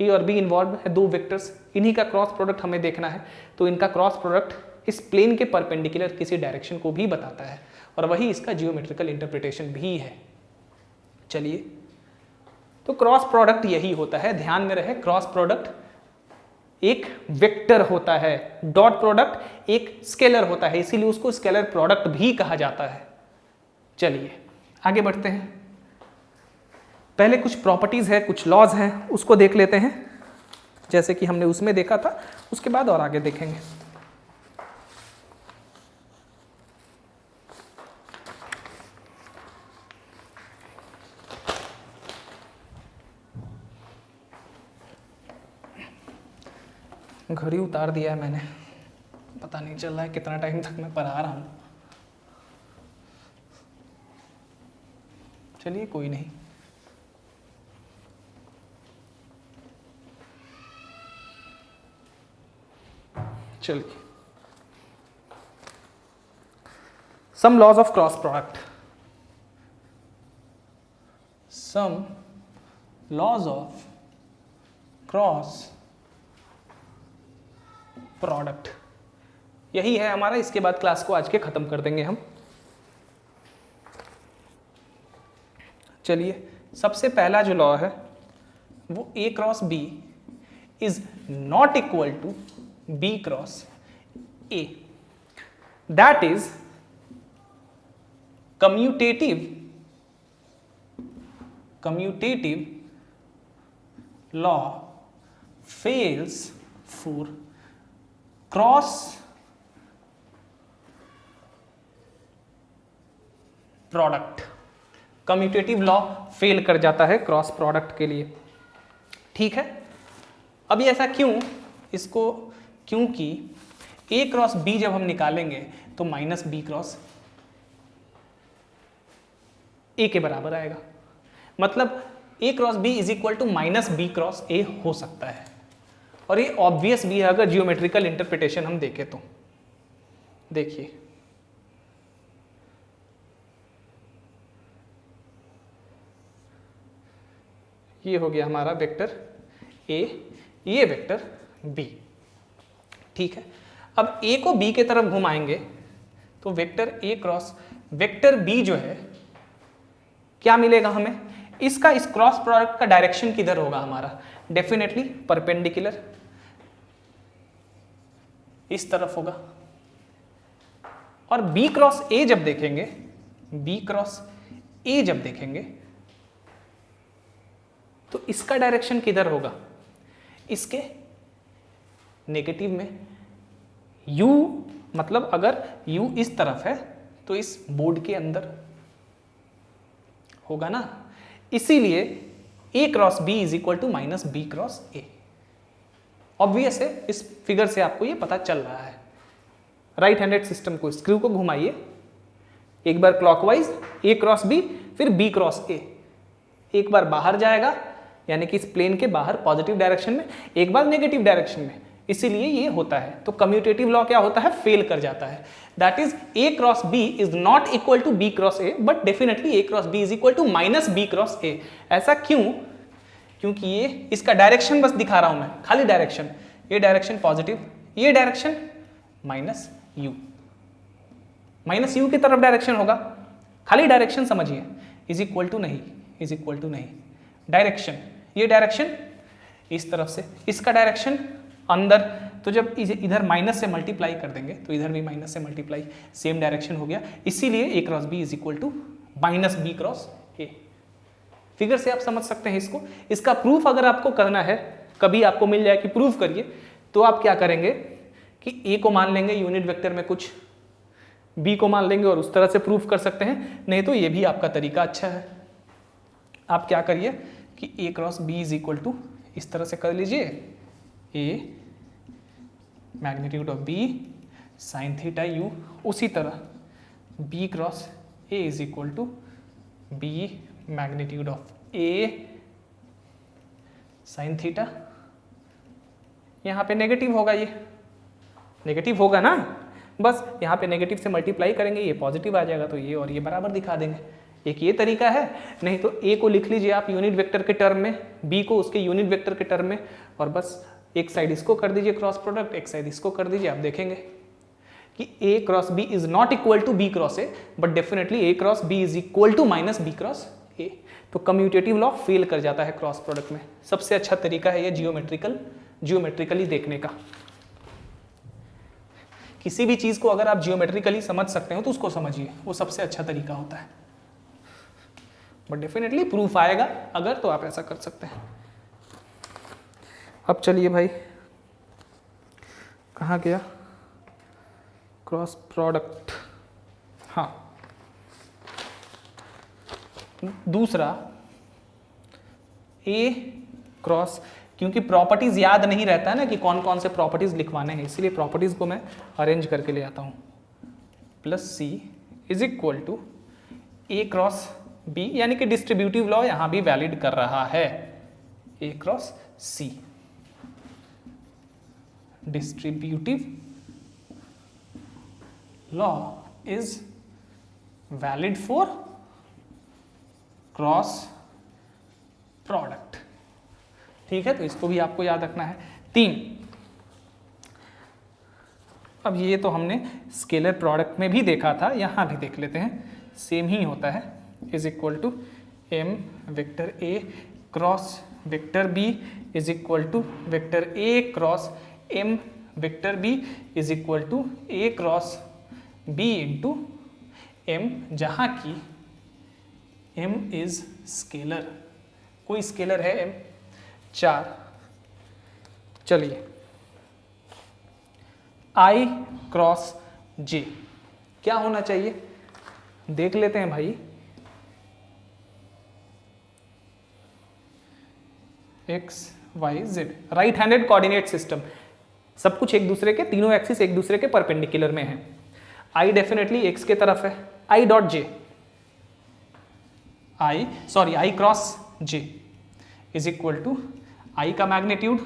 A और बी इन्वॉल्व है, दो वेक्टर्स, इन्हीं का क्रॉस प्रोडक्ट हमें देखना है। तो इनका क्रॉस प्रोडक्ट इस प्लेन के परपेंडिकुलर किसी डायरेक्शन को भी बताता है और वही इसका जियोमेट्रिकल इंटरप्रिटेशन भी है। चलिए, तो क्रॉस प्रोडक्ट यही होता है, ध्यान में रहे। क्रॉस प्रोडक्ट एक वेक्टर होता है, डॉट प्रोडक्ट एक स्केलर होता है, इसीलिए उसको स्केलर प्रोडक्ट भी कहा जाता है। चलिए आगे बढ़ते हैं। पहले कुछ प्रॉपर्टीज़ है, कुछ लॉज हैं, उसको देख लेते हैं, जैसे कि हमने उसमें देखा था, उसके बाद और आगे देखेंगे। घड़ी उतार दिया है मैंने, पता नहीं चल रहा है कितना टाइम तक मैं पढ़ा रहा हूँ। चलिए कोई नहीं। चलिए, some laws of cross product, some laws of cross product, यही है हमारा। इसके बाद क्लास को आज के खत्म कर देंगे हम। चलिए, सबसे पहला जो लॉ है वो A cross B is not equal to B cross A, that is commutative law fails for cross product. Commutative law fail कर जाता है क्रॉस प्रोडक्ट के लिए, ठीक है। अभी ऐसा क्यों, इसको क्योंकि A क्रॉस B जब हम निकालेंगे तो माइनस B क्रॉस A के बराबर आएगा, मतलब A cross B is equal to minus B cross A हो सकता है। और ये ऑब्वियस भी है अगर जियोमेट्रिकल इंटरप्रिटेशन हम देखें तो। देखिए, ये हो गया हमारा वेक्टर A, ये वेक्टर B, ठीक है। अब A को B के तरफ घुमाएंगे तो vector A cross vector B जो है क्या मिलेगा हमें, इसका इस क्रॉस प्रोडक्ट का डायरेक्शन किधर होगा हमारा, डेफिनेटली परपेंडिकुलर, इस तरफ होगा। और B क्रॉस A जब देखेंगे, B क्रॉस A जब देखेंगे तो इसका डायरेक्शन किधर होगा, इसके नेगेटिव में। U मतलब अगर U इस तरफ है तो इस बोर्ड के अंदर होगा ना, इसीलिए A cross B is equal to minus B cross A। Obvious है, इस फिगर से आपको ये पता चल रहा है। राइट हैंडेड सिस्टम को, स्क्रू को घुमाइए एक बार क्लॉकवाइज, A क्रॉस B फिर B क्रॉस A, एक बार बाहर जाएगा यानी कि इस प्लेन के बाहर पॉजिटिव डायरेक्शन में, एक बार नेगेटिव डायरेक्शन में, इसीलिए ये होता है। तो कम्यूटेटिव लॉ क्या होता है, फेल कर जाता है। That is A cross B is not equal to B cross A, but definitely A cross B is equal to minus B cross A। ऐसा क्यों, क्योंकि ये इसका डायरेक्शन बस दिखा रहा हूं मैं, खाली डायरेक्शन, ये डायरेक्शन पॉजिटिव, ये डायरेक्शन माइनस U की तरफ डायरेक्शन होगा, खाली डायरेक्शन समझिए, इज इक्वल टू नहीं, इज इक्वल टू नहीं, डायरेक्शन, ये डायरेक्शन इस तरफ से, इसका डायरेक्शन अंदर, तो जब इधर माइनस से मल्टीप्लाई कर देंगे तो इधर भी माइनस से मल्टीप्लाई, सेम डायरेक्शन हो गया, इसीलिए A cross B is equal to minus B cross A। Figure से आप समझ सकते हैं इसको। इसका प्रूफ अगर आपको करना है, कभी आपको मिल जाए कि प्रूफ करिए, तो आप क्या करेंगे कि A को मान लेंगे यूनिट वेक्टर में कुछ, B को मान लेंगे और उस तरह से प्रूफ कर सकते हैं, नहीं तो ये भी आपका तरीका अच्छा है। आप क्या करिए कि A cross B is equal to इस तरह से कर लीजिए, A magnitude of B sine theta U, उसी तरह B cross A is equal to B magnitude of A sine theta. यहाँ पे नेगेटिव होगा, ये नेगेटिव होगा ना, बस यहाँ पे नेगेटिव से मल्टीप्लाई करेंगे, ये पॉजिटिव आ जाएगा, तो ये और ये बराबर दिखा देंगे। एक ये तरीका है, नहीं तो A को लिख लीजिए आप यूनिट वेक्टर के टर्म में, B को उसके यूनिट वेक्टर के टर्म में, और बस एक साइड इसको कर दीजिए क्रॉस प्रोडक्ट, एक साइड इसको कर दीजिए, आप देखेंगे कि A cross B is not equal to B cross A, but definitely A cross B is equal to minus B cross A। तो कम्यूटेटिव लॉ फेल कर जाता है क्रॉस प्रोडक्ट में। सबसे अच्छा तरीका है ये जियोमेट्रिकली देखने का। किसी भी चीज को अगर आप जियोमेट्रिकली समझ सकते हो तो उसको समझिए, वो सबसे अच्छा तरीका होता है। बट डेफिनेटली प्रूफ आएगा अगर तो आप ऐसा कर सकते हैं। अब चलिए भाई, कहाँ गया क्रॉस प्रोडक्ट। हाँ, दूसरा ए क्रॉस, क्योंकि प्रॉपर्टीज याद नहीं रहता है ना कि कौन कौन से प्रॉपर्टीज लिखवाने हैं, इसीलिए प्रॉपर्टीज को मैं अरेंज करके ले आता हूं। Plus C is equal to A cross B, यानी कि डिस्ट्रीब्यूटिव लॉ यहां भी वैलिड कर रहा है। A cross C, distributive law is valid for cross product. ठीक है, तो इसको भी आपको याद रखना है। 3, अब ये तो हमने स्केलर प्रोडक्ट में भी देखा था, यहां भी देख लेते हैं, सेम ही होता है। Is equal to M vector A cross vector B is equal to vector A cross M vector B is equal to A cross B into M, जहां की m इज स्केलर। कोई स्केलर है m? 4। चलिए, i cross j क्या होना चाहिए देख लेते हैं भाई। x y z, right handed coordinate system, सब कुछ एक दूसरे के, तीनों एक्सिस एक दूसरे के परपेंडिकुलर में है। i डेफिनेटली x के तरफ है, i dot j, I cross j is equal to I का मैग्नीट्यूड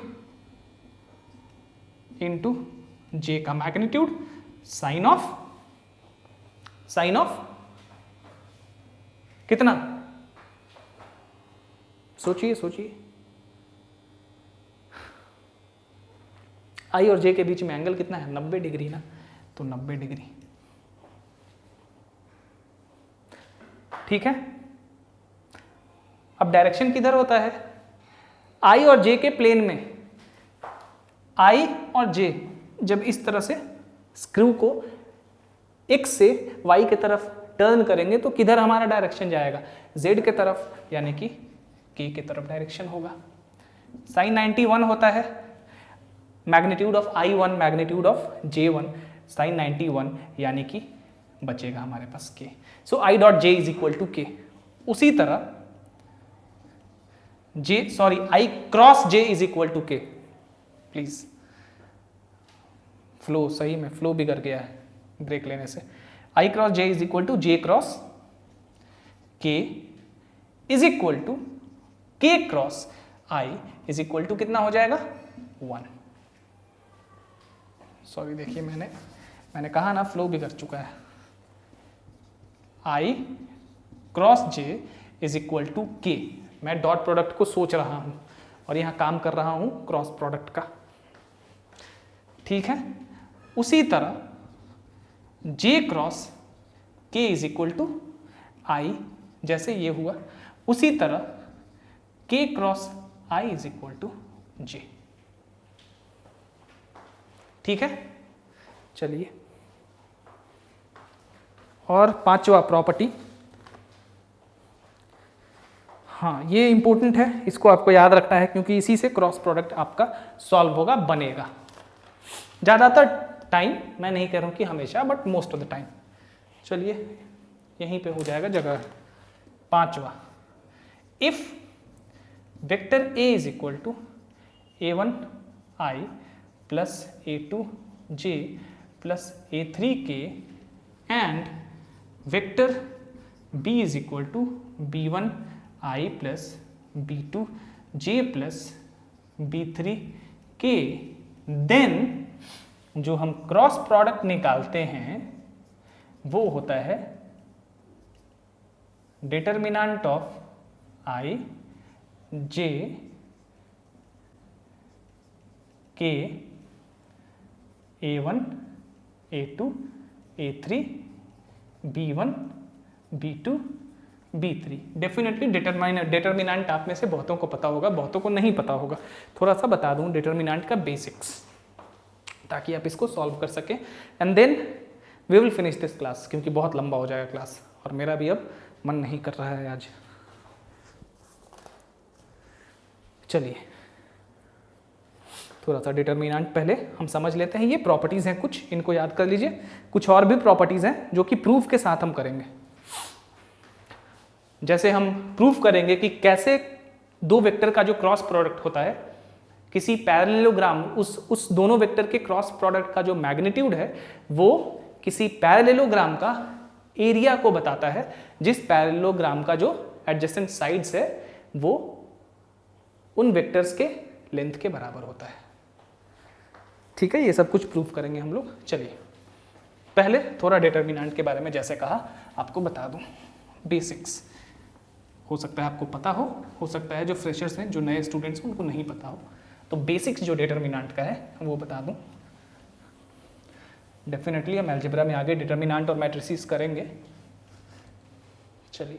इंटू j का मैग्नीट्यूड साइन ऑफ कितना, सोचिए आई और j के बीच में एंगल कितना है, 90 डिग्री ना, तो 90 डिग्री। ठीक है, अब डायरेक्शन किधर होता है, i और j के प्लेन में। i और j जब इस तरह से स्क्रू को x से y के तरफ टर्न करेंगे तो किधर हमारा डायरेक्शन जाएगा, z के तरफ, यानी कि k के तरफ डायरेक्शन होगा। साइन 91 होता है, magnitude of i1 magnitude of j1, sine 91, यानी कि बचेगा हमारे पास k। So i dot j is equal to k। उसी तरह I cross j is equal to k। Please, flow सही में फ्लो बिगड़ गया है ब्रेक लेने से। I cross j is equal to j cross k is equal to k cross i is equal to कितना हो जाएगा, 1। सॉरी, देखिए मैंने कहा ना फ्लो बिगड़ चुका है। I cross j is equal to k, मैं डॉट प्रोडक्ट को सोच रहा हूं और यहां काम कर रहा हूं क्रॉस प्रोडक्ट का। ठीक है, उसी तरह j cross k is equal to I, जैसे ये हुआ, उसी तरह k cross i is equal to j। ठीक है, चलिए, और 5वां प्रॉपर्टी, हाँ ये इंपॉर्टेंट है, इसको आपको याद रखना है क्योंकि इसी से क्रॉस प्रोडक्ट आपका सॉल्व होगा, बनेगा। ज़्यादातर टाइम, मैं नहीं कह रहा हूँ कि हमेशा, but most of the time. चलिए, यहीं पे हो जाएगा जगह। 5वां, if vector a is equal to a1i plus a2j plus a3k and vector b is equal to b1i plus b2j plus b3k, then जो हम क्रॉस प्रोडक्ट निकालते हैं वो होता है determinant of i j k a1 a2 a3 b1 b2 b3। Definitely determinant आप में से बहुतों को पता होगा, बहुतों को नहीं पता होगा। थोड़ा सा बता दूं डिटर्मिनेंट का बेसिक्स, ताकि आप इसको सॉल्व कर सकें, and then we will finish this class, क्योंकि बहुत लंबा हो जाएगा क्लास और मेरा भी अब मन नहीं कर रहा है आज। चलिए थोड़ा सा डिटर्मिनेंट पहले हम समझ लेते हैं। ये प्रॉपर्टीज़ हैं कुछ, इनको याद कर लीजिए। कुछ और भी प्रॉपर्टीज़ हैं जो कि प्रूफ के साथ हम करेंगे। जैसे हम प्रूफ करेंगे कि कैसे दो वेक्टर का जो क्रॉस प्रोडक्ट होता है किसी पैरेललोग्राम, उस दोनों वेक्टर के क्रॉस प्रोडक्ट का जो मैग्नीट्यूड है वो किसी पैरेललोग्राम का एरिया को बताता है, जिस पैरेललोग्राम का जो एडजेसेंट साइड्स है वो उन वेक्टर्स के लेंथ के बराबर होता है। ठीक है, ये सब कुछ प्रूफ करेंगे हम लोग। चलिए पहले थोड़ा डिटर्मिनेंट के बारे में जैसे कहा आपको बता दूं। बेसिक्स हो सकता है आपको पता हो सकता है जो फ्रेशर्स हैं, जो नए स्टूडेंट्स हैं, उनको नहीं पता हो। तो बेसिक्स जो डिटर्मिनेंट का है वो बता दूं। डेफिनेटली हम अलजेब्रा में आगे डिटर्मिनेंट और मैट्रिसेस करेंगे। चलिए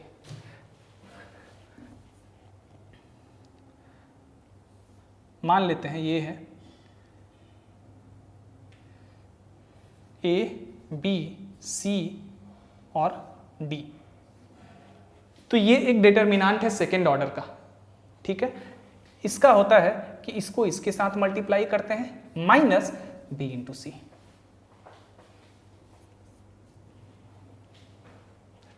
मान लेते हैं ये है A, B, C और D। तो ये एक डिटर्मिनेंट है सेकेंड ऑर्डर का। ठीक है, इसका होता है कि इसको इसके साथ मल्टीप्लाई करते हैं माइनस B इंटू सी।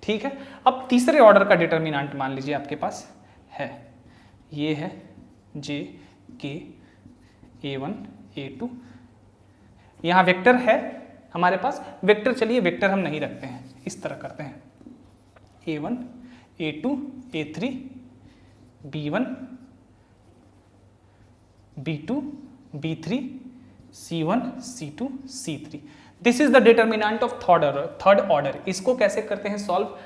ठीक है, अब तीसरे ऑर्डर का डिटर्मिनेंट मान लीजिए आपके पास है, ये है J, K, A1, A2। यहां वेक्टर है हमारे पास। वेक्टर, चलिए वेक्टर हम नहीं रखते हैं, इस तरह करते हैं A1, A2, A3, B1, B2, B3, C1, C2, C3। This is the determinant of third order. इसको कैसे करते हैं सॉल्व,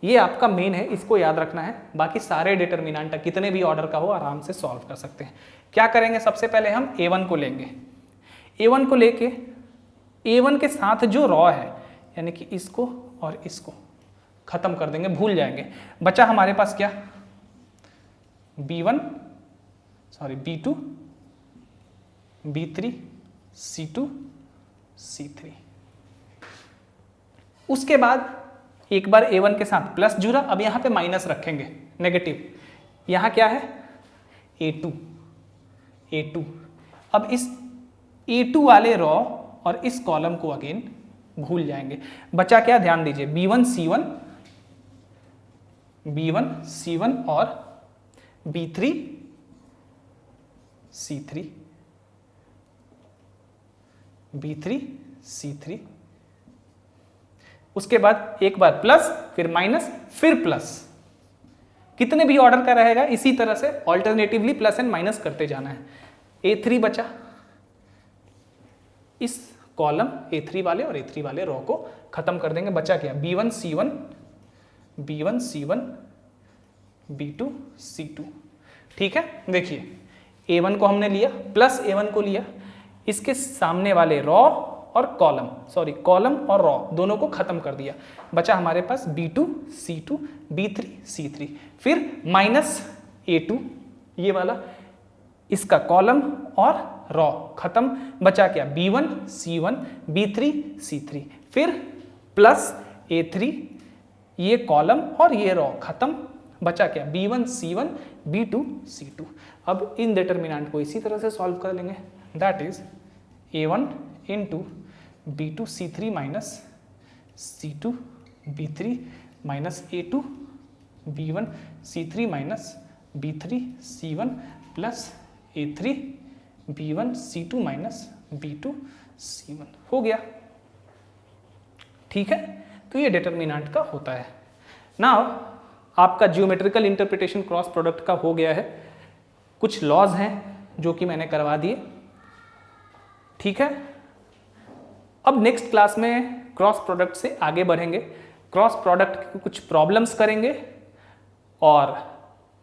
ये आपका मेन है, इसको याद रखना है। बाकी सारे डिटर्मिनेंट कितने भी ऑर्डर का हो आराम से सॉल्व कर सकते हैं। क्या करेंगे, सबसे पहले हम A1 को लेंगे। A1 को लेके A1 के साथ जो रॉ है यानी कि इसको और इसको खत्म कर देंगे, भूल जाएंगे। बचा हमारे पास क्या, B1, B2, B3, C2, C3। उसके बाद एक बार A1 के साथ प्लस जुड़ा, अब यहां पे माइनस रखेंगे, नेगेटिव। यहां क्या है A2। अब इस A2 वाले रॉ और इस कॉलम को अगेन भूल जाएंगे। बचा क्या, ध्यान दीजिए, B1 C1 और B3 C3, B3 C3। उसके बाद एक बार प्लस, फिर माइनस, फिर प्लस। कितने भी ऑर्डर का रहेगा इसी तरह से ऑल्टरनेटिवली प्लस एंड माइनस करते जाना है। A3 बचा, इस कॉलम A3 वाले और A3 वाले रो को खत्म कर देंगे। बचा क्या, B1 C1, B2 C2। ठीक है, देखिए A1 को हमने लिया, प्लस A1 को लिया, इसके सामने वाले रॉ और कॉलम और रॉ दोनों को खत्म कर दिया। बचा हमारे पास B2 C2, B3 C3, फिर माइनस A2 ये वाला, इसका कॉलम और रॉ खत्म। बचा क्या, B1 C1, B3 C3, फिर प्लस A3 ये कॉलम और ये रॉ खत्म। बचा क्या, B1 C1, B2 C2। अब इन डिटर्मिनेंट को इसी तरह से सॉल्व कर लेंगे। That is A1 into B2 C3 minus C2 B3 minus A2 B1 C3 minus B3 C1 plus A3 B1 C2 minus B2 C1 हो गया। ठीक है, तो ये डिटर्मिनेंट का होता है। नाउ आपका ज्योमेट्रिकल इंटरप्रिटेशन क्रॉस प्रोडक्ट का हो गया है। कुछ लॉज हैं जो कि मैंने करवा दिए। ठीक है, अब नेक्स्ट क्लास में क्रॉस प्रोडक्ट से आगे बढ़ेंगे। क्रॉस प्रोडक्ट की कुछ प्रॉब्लम्स करेंगे और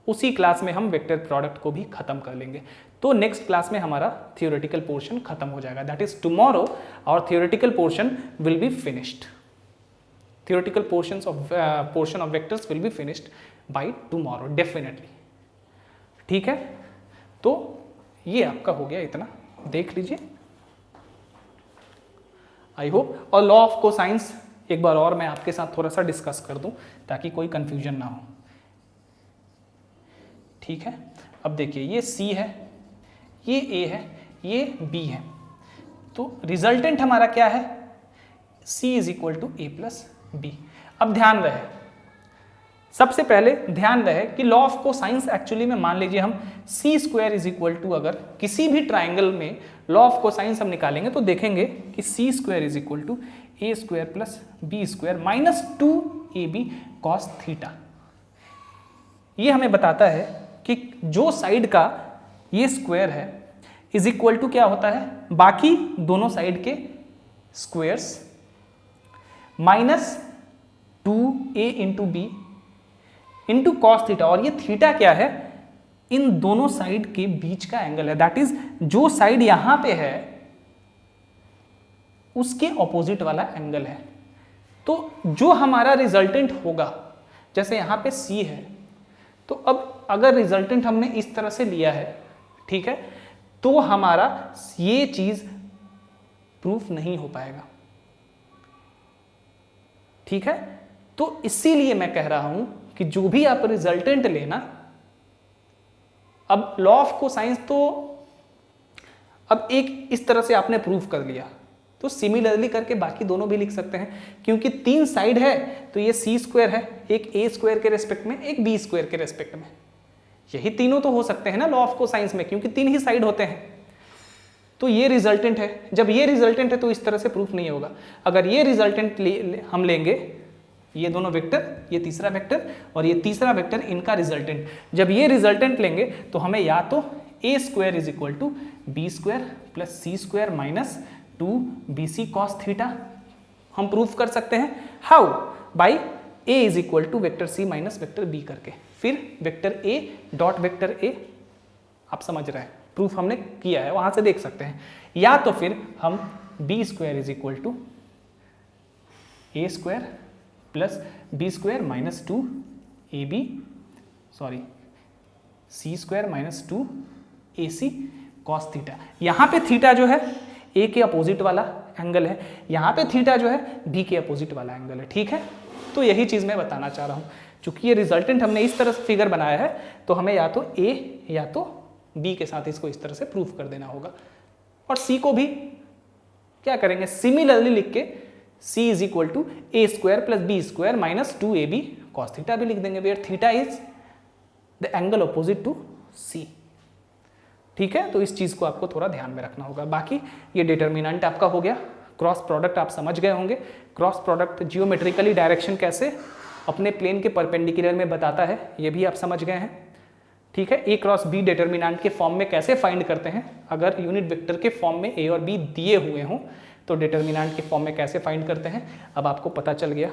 उसी क्लास में हम वेक्टर प्रोडक्ट को भी खत्म कर लेंगे। तो नेक्स्ट क्लास में हमारा थियोरेटिकल पोर्शन खत्म हो जाएगा। That is tomorrow our theoretical portion will be finished. Theoretical portion of vectors will be finished by tomorrow definitely. ठीक है, तो ये आपका हो गया, इतना देख लीजिए आई होप। और लॉ ऑफ कोसाइंस एक बार और मैं आपके साथ थोड़ा सा डिस्कस कर दूं ताकि कोई कंफ्यूजन ना हो। ठीक है, अब देखिए ये C है, ये A है, ये B है, तो रिजल्टेंट हमारा क्या है, C is equal to A plus B. अब ध्यान रहे, सबसे पहले ध्यान रहे कि लॉ ऑफ कोसाइंस एक्चुअली में मान लीजिए हम सी स्क्वायर इज इक्वल टू, अगर किसी भी ट्राइंगल में लॉ ऑफ कोसाइंस हम निकालेंगे तो देखेंगे कि C square is equal to A square plus B square minus 2ab cos theta. ये हमें बताता है कि जो साइड का ये स्क्वायर है इज इक्वल टू क्या होता है, बाकी दोनों साइड के squares minus 2a into B into cos theta, और ये थीटा क्या है, इन दोनों साइड के बीच का एंगल है, दैट इज जो साइड यहां पे है उसके ऑपोजिट वाला एंगल है। तो जो हमारा रिजल्टेंट होगा, जैसे यहां पे C है, तो अब अगर रिजल्टेंट हमने इस तरह से लिया है, ठीक है, तो हमारा ये चीज प्रूफ नहीं हो पाएगा, ठीक है। तो इसीलिए मैं कह रहा हूं कि जो भी आप रिजल्टेंट लेना, अब लॉ ऑफ कोसाइंस तो अब एक इस तरह से आपने प्रूफ कर लिया, तो सिमिलरली करके बाकी दोनों भी लिख सकते हैं, क्योंकि 3 साइड है तो ये सी स्क्वायर है, एक ए स्क्वायर के रेस्पेक्ट में, एक बी स्क्वायर के रेस्पेक्ट में, यही तीनों तो हो सकते हैं ना लॉ ऑफ कोसाइंस में, क्योंकि 3 ही साइड होते हैं। तो ये रिजल्टेंट है, जब ये रिजल्टेंट है तो इस तरह से प्रूफ नहीं होगा। अगर ये रिजल्टेंट हम लेंगे, ये दोनों वेक्टर, ये तीसरा वेक्टर और ये तीसरा वेक्टर, इनका रिजल्टेंट, जब ये रिजल्टेंट लेंगे तो हमें या तो A square is equal to B square plus C square minus 2bc cos theta हम प्रूफ कर सकते हैं। How? By A is equal to vector C minus vector B करके, फिर vector A dot vector A, आप समझ रहे हैं, प्रूफ हमने किया है, वहां से देख सकते हैं। या तो फिर हम B square is equal to A square plus B square minus 2ab, sorry C square minus 2ac cos theta. यहाँ पे थीटा जो है ए के अपोजिट वाला एंगल है, यहाँ पे थीटा जो है बी के अपोजिट वाला एंगल है, ठीक है। तो यही चीज़ मैं बताना चाह रहा हूँ, चूंकि ये रिजल्टेंट हमने इस तरह से फिगर बनाया है, तो हमें या तो ए या तो बी के साथ इसको इस तरह से प्रूफ कर देना होगा, और सी को भी क्या करेंगे, सिमिलरली लिख के C is equal to A square plus B square minus 2ab cos theta भी लिख देंगे, where theta is the angle opposite to C, ठीक है। तो इस चीज को आपको थोड़ा ध्यान में रखना होगा। बाकी ये डिटर्मिनेंट आपका हो गया, क्रॉस प्रोडक्ट आप समझ गए होंगे, क्रॉस प्रोडक्ट जियोमेट्रिकली डायरेक्शन कैसे अपने प्लेन के परपेंडिकुलर में बताता है, ये भी आप समझ गए हैं, ठीक है। ए क्रॉस बी डिटर्मिनेंट के फॉर्म में कैसे फाइंड करते हैं, अगर यूनिट वेक्टर के फॉर्म में ए और बी दिए हुए हों तो डिटर्मिनेंट के फॉर्म में कैसे फाइंड करते हैं, अब आपको पता चल गया।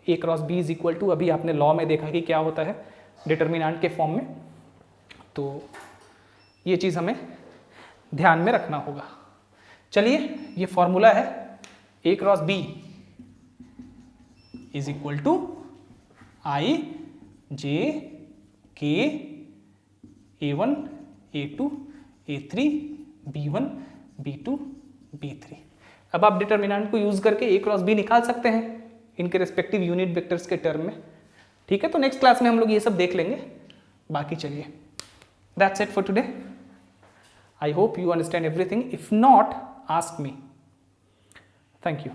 A cross B is equal to, अभी आपने लॉ में देखा कि क्या होता है डिटर्मिनेंट के फॉर्म में, तो ये चीज़ हमें ध्यान में रखना होगा। चलिए, ये फॉर्मूला है A cross B is equal to I J K A1 A2 A3 B1 B2 B3। अब आप डिटर्मिनेंट को यूज करके ए क्रॉस बी निकाल सकते हैं इनके रिस्पेक्टिव यूनिट वेक्टर्स के टर्म में, ठीक है। तो नेक्स्ट क्लास में हम लोग ये सब देख लेंगे। बाकी चलिए, that's it for today. I hope you understand everything. If not, ask me. Thank you.